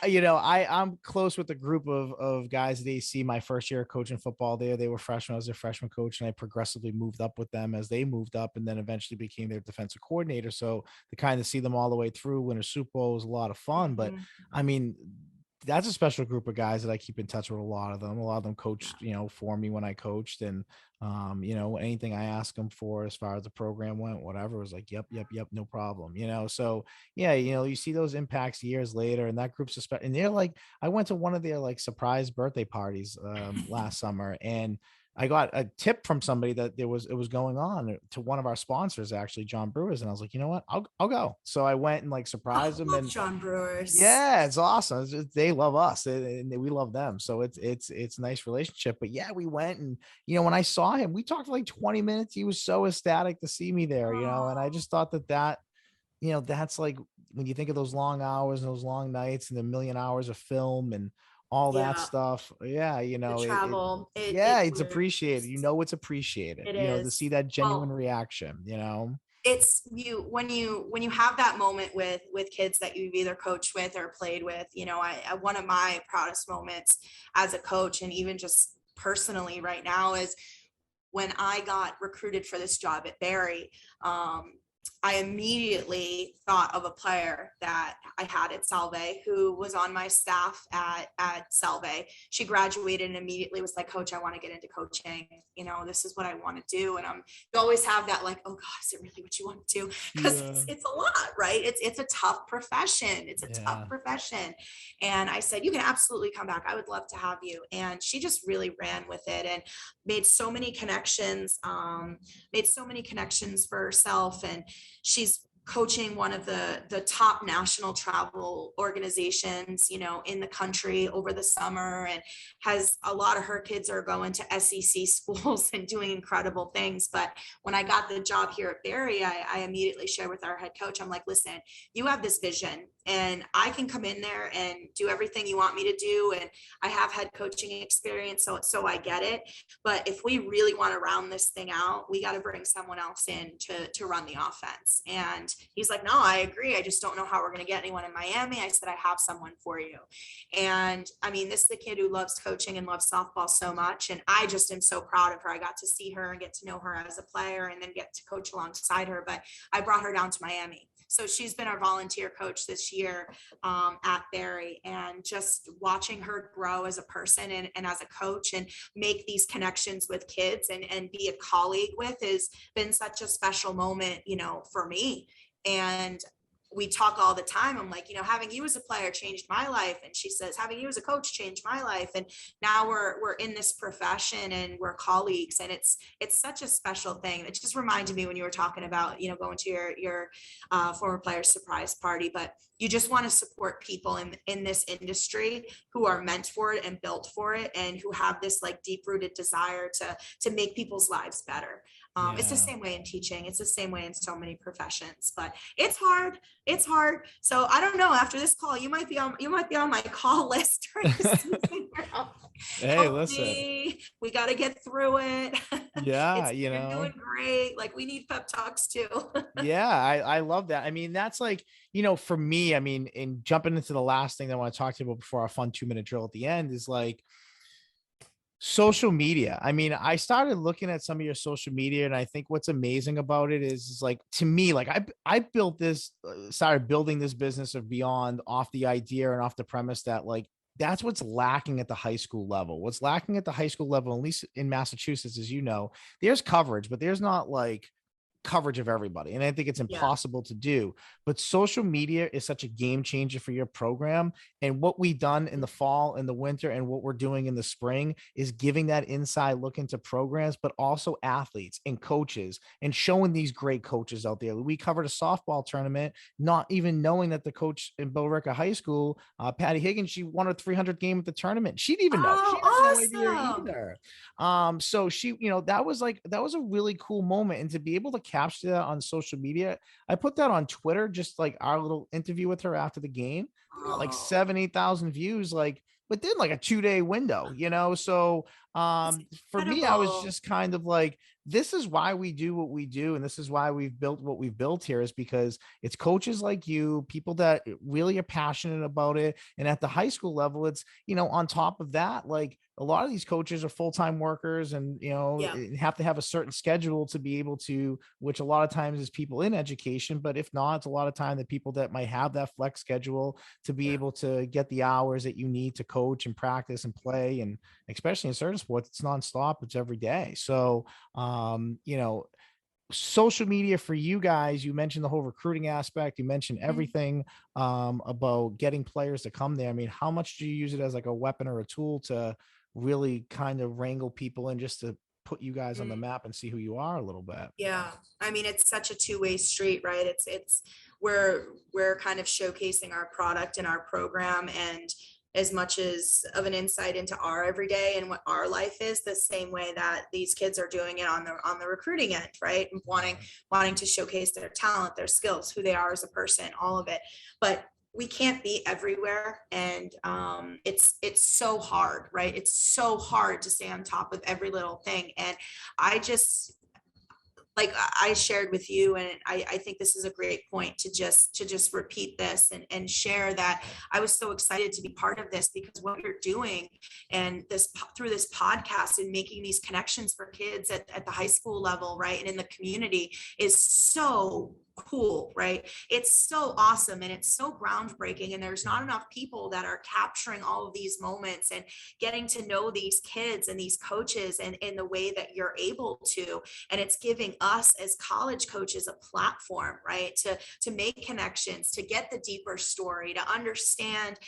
you know, I'm close with a group of guys at AC. My first year coaching football there, they were freshmen. I was their freshman coach, and I progressively moved up with them as they moved up, and then eventually became their defensive coordinator. So to kind of see them all the way through, win a Super Bowl was a lot of fun. But I mean, that's a special group of guys that I keep in touch with. A lot of them coached, you know, for me when I coached. And you know, anything I asked them for as far as the program went, whatever, was like, yep, no problem, you know. So yeah, you know, you see those impacts years later, and that group's and they're like, I went to one of their like surprise birthday parties last summer, and I got a tip from somebody that it was going on to one of our sponsors, actually, John Brewers. And I was like, you know what, I'll go. So I went and like surprised them. And John Brewers. Yeah, it's awesome. They love us, and we love them. So it's a nice relationship. But yeah, we went, and you know, when I saw him, we talked for like 20 minutes. He was so ecstatic to see me there, you know, and I just thought that, you know, that's like when you think of those long hours and those long nights and the million hours of film and all that Yeah. stuff. Yeah, The travel, yeah, it it's really appreciated. is. It's appreciated, It to see is. that genuine Well, reaction, it's you when you have that moment with kids that you've either coached with or played with. I one of my proudest moments as a coach, and even just personally right now, is when I got recruited for this job at Barry. I immediately thought of a player that I had at Salva who was on my staff at Salva. She graduated and immediately was like, Coach, I want to get into coaching. This is what I want to do. And you always have that like, oh God, is it really what you want to do? Because Yeah. it's a lot, right? It's a tough profession. It's a Yeah. tough profession. And I said, you can absolutely come back. I would love to have you. And she just really ran with it and made so many connections, for herself. And she's coaching one of the top national travel organizations, in the country over the summer, and has a lot of her kids are going to SEC schools and doing incredible things. But when I got the job here at Barry, I immediately shared with our head coach, I'm like, listen, you have this vision and I can come in there and do everything you want me to do. And I have had coaching experience, so I get it. But if we really want to round this thing out, we got to bring someone else in to run the offense. And he's like, no, I agree. I just don't know how we're going to get anyone in Miami. I said, I have someone for you. And I mean, this is the kid who loves coaching and loves softball so much. And I just am so proud of her. I got to see her and get to know her as a player and then get to coach alongside her. But I brought her down to Miami. So she's been our volunteer coach this year at Barry, and just watching her grow as a person and as a coach and make these connections with kids and be a colleague with has been such a special moment, for me. And we talk all the time. I'm like, having you as a player changed my life. And she says, having you as a coach changed my life. And now we're in this profession and we're colleagues. And it's such a special thing. It just reminded me when you were talking about, going to your former player's surprise party, but you just want to support people in this industry who are meant for it and built for it, and who have this like deep rooted desire to make people's lives better. It's the same way in teaching. It's the same way in so many professions, but it's hard. It's hard. So I don't know, after this call, you might be on my call list during the season. Hey, Help listen. me. We got to get through it. Yeah, You're doing great. Like, we need pep talks too. Yeah, I love that. I mean, that's like, for me, I mean, in jumping into the last thing that I want to talk to you about before our fun 2-minute drill at the end is like social media. I mean, I started looking at some of your social media, and I think what's amazing about it is like, to me, like I built this, started building this business of Beyond off the idea and off the premise that like, that's what's lacking at the high school level. What's lacking at the high school level, at least in Massachusetts, as there's coverage, but there's not like coverage of everybody. And I think it's Yeah. impossible to do. But social media is such a game changer for your program. And what we've done in the fall and the winter and what we're doing in the spring is giving that inside look into programs, but also athletes and coaches, and showing these great coaches out there. We covered a softball tournament, not even knowing that the coach in Billerica High School, Patty Higgins, she won her 300th game at the tournament. She didn't even know. She had no idea Awesome. either. So she, that was a really cool moment. And to be able to capture that on social media, I put that on Twitter, just like our little interview with her after the game. We got like 7,000-8,000 views, like within like a 2-day window, So for me, I was just kind of like, this is why we do what we do. And this is why we've built what we've built here, is because it's coaches like you, people that really are passionate about it. And at the high school level, it's, on top of that, like a lot of these coaches are full-time workers and, have to have a certain schedule to be able to, which a lot of times is people in education, but if not, it's a lot of time that people that might have that flex schedule to be able to get the hours that you need to coach and practice and play. And especially in certain sports, it's nonstop, it's every day. So, social media for you guys, you mentioned the whole recruiting aspect, you mentioned everything about getting players to come there. I mean, how much do you use it as like a weapon or a tool to really kind of wrangle people in, just to put you guys on the map and see who you are a little bit? Yeah. I mean, it's such a two-way street, right? It's we're kind of showcasing our product and our program, and as much as of an insight into our everyday and what our life is, the same way that these kids are doing it on the recruiting end, right? And wanting to showcase their talent, their skills, who they are as a person, all of it. But we can't be everywhere, and it's so hard, right? It's so hard to stay on top of every little thing. And I just, like I shared with you, and I think this is a great point to just repeat this and share that I was so excited to be part of this, because what you're doing and this through this podcast and making these connections for kids at the high school level, right, and in the community is so cool, right? It's so awesome and it's so groundbreaking, and there's not enough people that are capturing all of these moments and getting to know these kids and these coaches and in the way that you're able to. And it's giving us as college coaches a platform, right, to make connections, to get the deeper story, to understand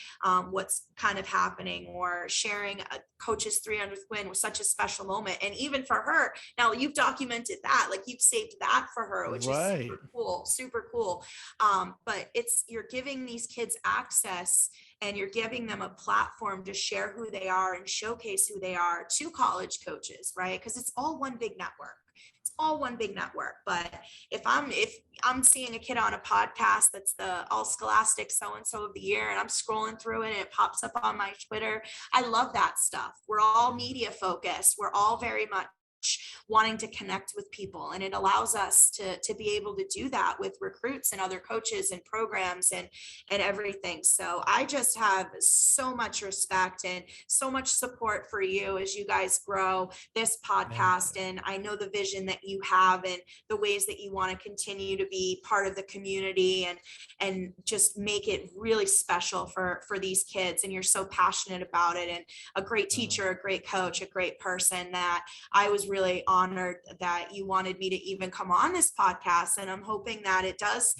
what's kind of happening, or sharing a coach's 300th win was such a special moment. And even for her, now you've documented that, like you've saved that for her, which is super cool, super cool. But you're giving these kids access, and you're giving them a platform to share who they are and showcase who they are to college coaches, right? Because it's all one big network. It's all one big network. But if I'm seeing a kid on a podcast that's the all scholastic so-and-so of the year, and I'm scrolling through it and it pops up on my Twitter, I love that stuff. We're all media focused. We're all very much wanting to connect with people, and it allows us to be able to do that with recruits and other coaches and programs and everything. So I just have so much respect and so much support for you as you guys grow this podcast. And I know the vision that you have and the ways that you want to continue to be part of the community and just make it really special for these kids. And you're so passionate about it, and a great teacher, a great coach, a great person, that I was really honored that you wanted me to even come on this podcast. And I'm hoping that it does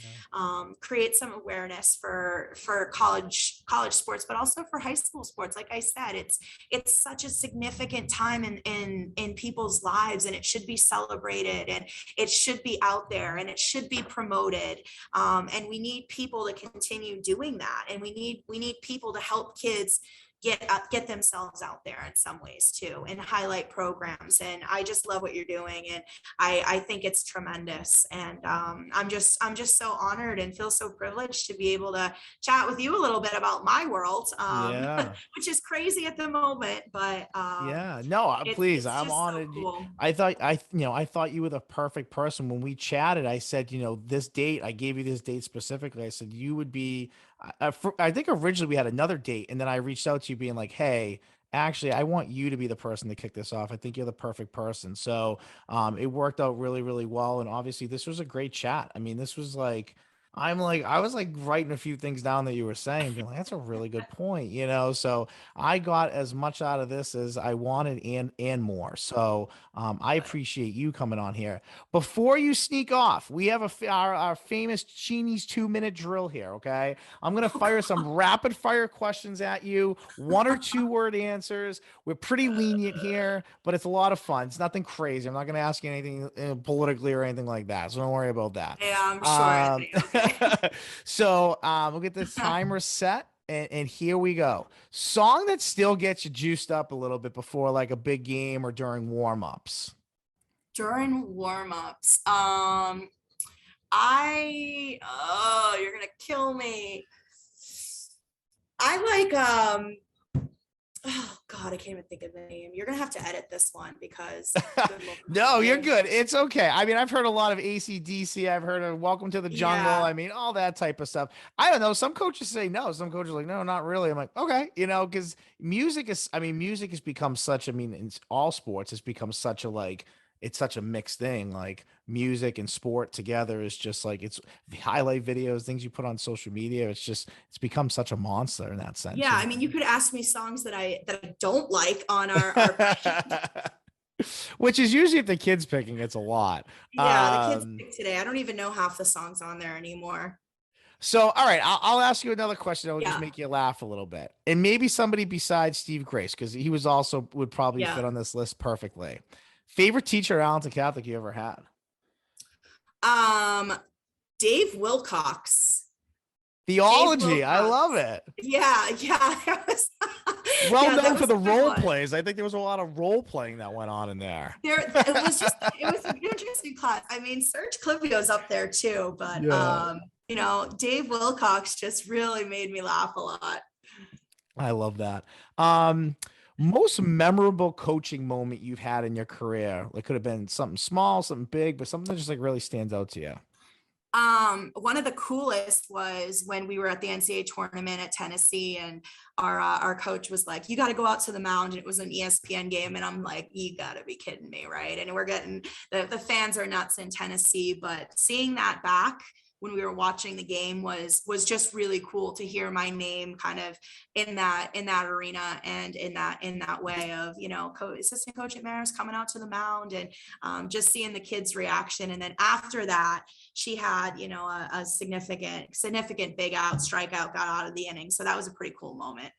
create some awareness for college sports, but also for high school sports. Like I said, it's such a significant time in people's lives, and it should be celebrated, and it should be out there, and it should be promoted. And we need people to continue doing that. And we need people to help kids get themselves out there in some ways too, and highlight programs. And I just love what you're doing, and I think it's tremendous. And I'm just so honored and feel so privileged to be able to chat with you a little bit about my world, which is crazy at the moment. But please, I'm honored. So cool. I thought you were the perfect person. When we chatted, I said, this date, I gave you this date specifically. I said you would be. I think originally we had another date, and then I reached out to you being like, hey, actually, I want you to be the person to kick this off. I think you're the perfect person. So it worked out really, really well. And obviously this was a great chat. I mean, this was like, I was like writing a few things down that you were saying, being like, that's a really good point, so I got as much out of this as I wanted and more. So I appreciate you coming on here. Before you sneak off, we have our famous Cheney's 2-minute drill here. Okay. I'm going to fire some rapid fire questions at you. 1 or 2 word answers. We're pretty lenient here, but it's a lot of fun. It's nothing crazy. I'm not going to ask you anything politically or anything like that. So don't worry about that. Yeah, I'm sure. So we'll get this timer set, and here we go. Song that still gets you juiced up a little bit before like a big game or during warm-ups. During warm-ups, you're gonna kill me. I like oh God, I can't even think of the name. You're gonna have to edit this one because no, you're good. It's okay. I mean, I've heard a lot of AC/DC. I've heard of Welcome to the Jungle. Yeah. I mean, all that type of stuff. I don't know. Some coaches say no. Some coaches are like, no, not really. I'm like, okay, because music has become such, in all sports, it's become such a it's such a mixed thing. Like music and sport together is just like, it's highlight videos, things you put on social media. It's become such a monster in that sense. Yeah. I mean, you could ask me songs that I don't like on our which is usually if the kid's picking, it's a lot. Yeah. The kids pick today. I don't even know half the songs on there anymore. So, all right, I'll ask you another question that will just make you laugh a little bit. And maybe somebody besides Steve Grace, because he would probably fit on this list perfectly. Favorite teacher at Arlington Catholic you ever had? Dave Wilcox. Theology. I love it. Yeah. well Yeah, that known for was the a good role one. plays. I think there was a lot of role playing that went on in there. It was an interesting class. I mean, Serge Clivio's up there too, but Yeah. Dave Wilcox just really made me laugh a lot. I love that. Most memorable coaching moment you've had in your career. It could have been something small, something big, but something that just like really stands out to you. One of the coolest was when we were at the NCAA tournament at Tennessee, and our coach was like, "You got to go out to the mound." And it was an ESPN game, and I'm like, "You got to be kidding me, right?" And we're getting the fans are nuts in Tennessee, but seeing that back when we were watching the game was just really cool to hear my name kind of in that arena and in that way of, assistant coach at Marist coming out to the mound, and just seeing the kids' reaction. And then after that, she had, a significant big out strikeout, got out of the inning. So that was a pretty cool moment.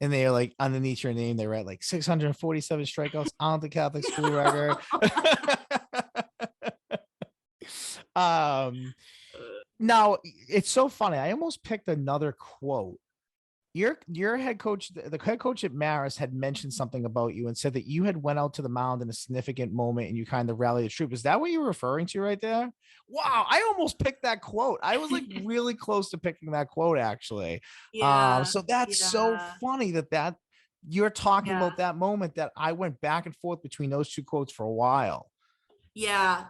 And they're like underneath your name, they read like 647 strikeouts on the Catholic school record. Now it's so funny. I almost picked another quote. Your head coach, the head coach at Marist, had mentioned something about you and said that you had went out to the mound in a significant moment and you kind of rallied the troop. Is that what you were referring to right there? Wow, I almost picked that quote. I was like really close to picking that quote actually. Yeah. So that's so funny that you're talking about that moment that I went back and forth between those two quotes for a while. Yeah,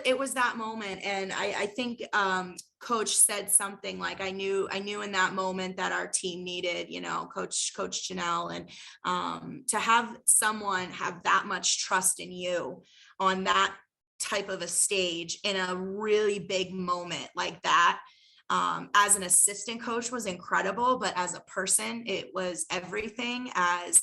it was that moment. And I think coach said something like, I knew in that moment that our team needed, coach Jannelle, and to have someone have that much trust in you on that type of a stage in a really big moment like that, as an assistant coach was incredible, but as a person, it was everything. As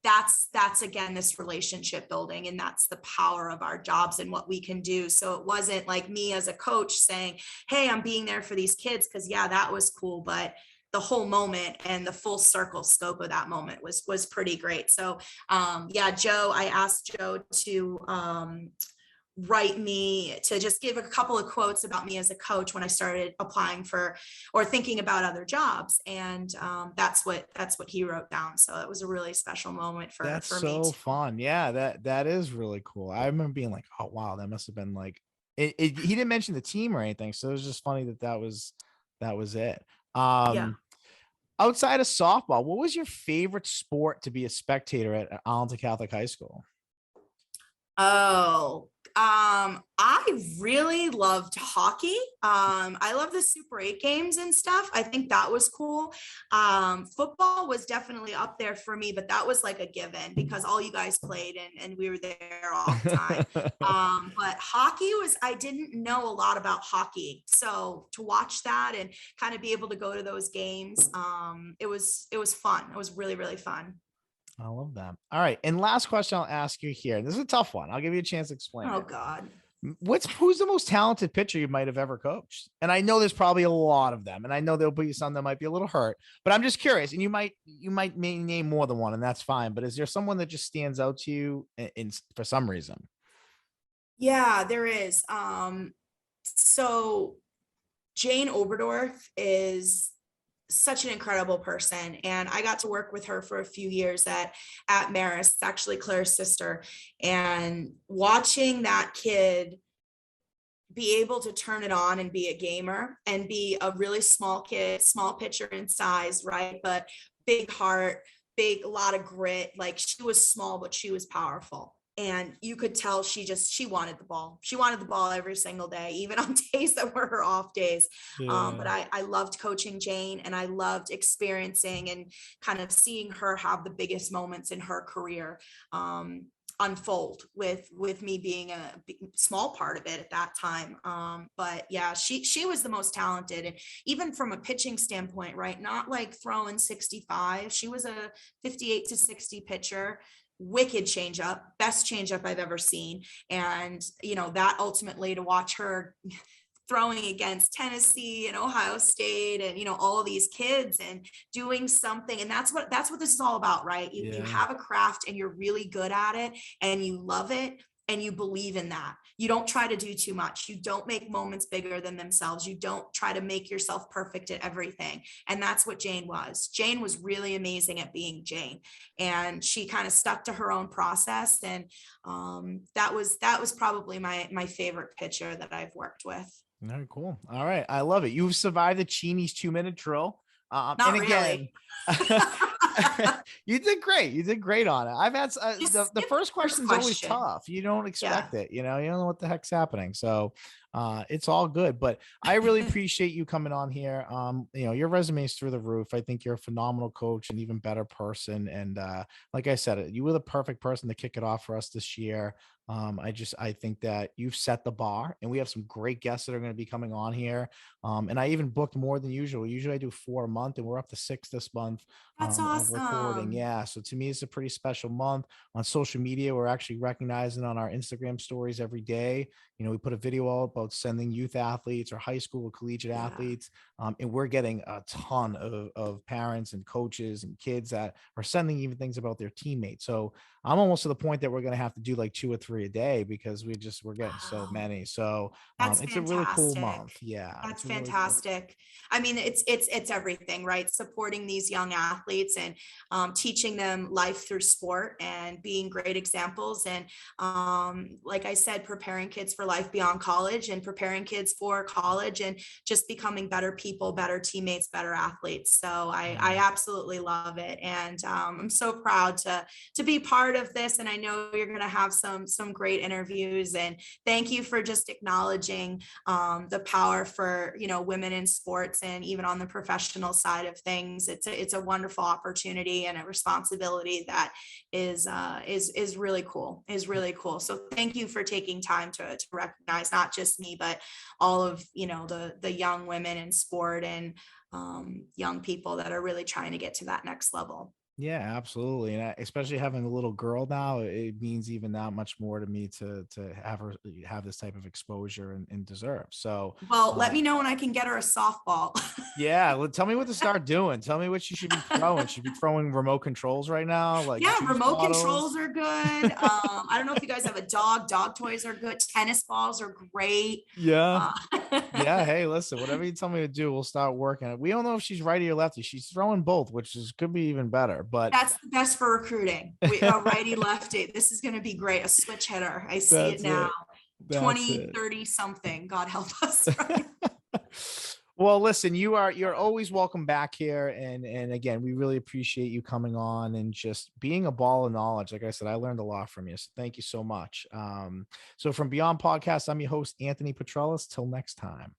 that's again this relationship building, and that's the power of our jobs and what we can do. So it wasn't like me as a coach saying, "Hey, I'm being there for these kids," because that was cool, but the whole moment and the full circle scope of that moment was pretty great. So Joe, I asked Joe to write me, to just give a couple of quotes about me as a coach when I started applying for or thinking about other jobs. And that's what he wrote down. So it was a really special moment for That's me. so Too. fun. Yeah, that is really cool. I remember being like, oh wow, that must have been like he didn't mention the team or anything. So it was just funny that was it. Outside of softball, what was your favorite sport to be a spectator at Arlington Catholic High School? Oh, I really loved hockey. I love the Super 8 games and stuff. I think that was cool. Football was definitely up there for me, but that was like a given because all you guys played and we were there all the time. But hockey I didn't know a lot about hockey. So to watch that and kind of be able to go to those games, it was fun. It was really, really fun. I love that. All right. And last question I'll ask you here. This is a tough one. I'll give you a chance to explain. Oh, God. Who's the most talented pitcher you might have ever coached? And I know there's probably a lot of them, and I know there'll be some that might be a little hurt, but I'm just curious. And you might name more than one, and that's fine. But is there someone that just stands out to you for some reason? Yeah, there is. So Jane Obrador is such an incredible person, and I got to work with her for a few years at Marist. It's actually Claire's sister, and watching that kid be able to turn it on and be a gamer and be a really small kid, small pitcher in size, right? But big heart, a lot of grit. Like, she was small, but she was powerful. And you could tell she wanted the ball. She wanted the ball every single day, even on days that were her off days. Yeah. But I loved coaching Jane, and I loved experiencing and kind of seeing her have the biggest moments in her career unfold with me being a small part of it at that time. But yeah, she was the most talented, and even from a pitching standpoint, right? Not like throwing 65. She was a 58 to 60 pitcher. Wicked changeup, best changeup I've ever seen. And, that ultimately to watch her throwing against Tennessee and Ohio State and, all of these kids and doing something. And that's what this is all about, right? You have a craft and you're really good at it and you love it. and you believe in that. You don't try to do too much. You don't make moments bigger than themselves. You don't try to make yourself perfect at everything. And that's what Jane was. Jane was really amazing at being Jane. And she kind of stuck to her own process. And that was probably my favorite pitcher that I've worked with. Very cool. All right. I love it. You've survived the Cheney's 2-minute drill. Not and again, really. You did great. You did great on it. I've had the first question is always tough. You don't expect it. You don't know what the heck's happening. So it's all good. But I really appreciate you coming on here. Your resume is through the roof. I think you're a phenomenal coach and even better person. And like I said, you were the perfect person to kick it off for us this year. I think that you've set the bar, and we have some great guests that are going to be coming on here. And I even booked more than usual. Usually I do 4 a month, and we're up to 6 this month. That's awesome. Of recording. Yeah. So to me, it's a pretty special month. On social media, we're actually recognizing on our Instagram stories every day. We put a video out about sending youth athletes or high school or collegiate athletes. And we're getting a ton of parents and coaches and kids that are sending even things about their teammates. So I'm almost to the point that we're going to have to do like 2 or 3 a day because we're getting so many. So it's a really cool month. Yeah. That's fantastic. Really cool. I mean, it's everything, right? Supporting these young athletes and teaching them life through sport and being great examples. And like I said, preparing kids for life beyond college and preparing kids for college and just becoming better people, better teammates, better athletes. So I absolutely love it. And I'm so proud to be part of this. And I know you're going to have some great interviews, and thank you for just acknowledging the power for, women in sports and even on the professional side of things. It's a wonderful opportunity and a responsibility that is really cool, So thank you for taking time to recognize not just me, but all of, the young women in sport and young people that are really trying to get to that next level. Yeah, absolutely. And especially having a little girl now, it means even that much more to me to have her have this type of exposure and deserve. So, well, let me know when I can get her a softball. Yeah. Well, tell me what to start doing. Tell me what she should be throwing. She'd be throwing remote controls right now. Like, yeah, remote controls are good. I don't know if you guys have a dog. Dog toys are good. Tennis balls are great. Yeah. Yeah. Hey, listen, whatever you tell me to do, we'll start working it. We don't know if she's righty or lefty. She's throwing both, which could be even better. But that's the best for recruiting. Righty lefty. This is going to be great. A switch hitter. I see it now. 20, 30 something. God help us. Right? Well, listen, you're always welcome back here. And again, we really appreciate you coming on and just being a ball of knowledge. Like I said, I learned a lot from you. So thank you so much. So from Beyond Podcast, I'm your host, Anthony Petrellis. Till next time.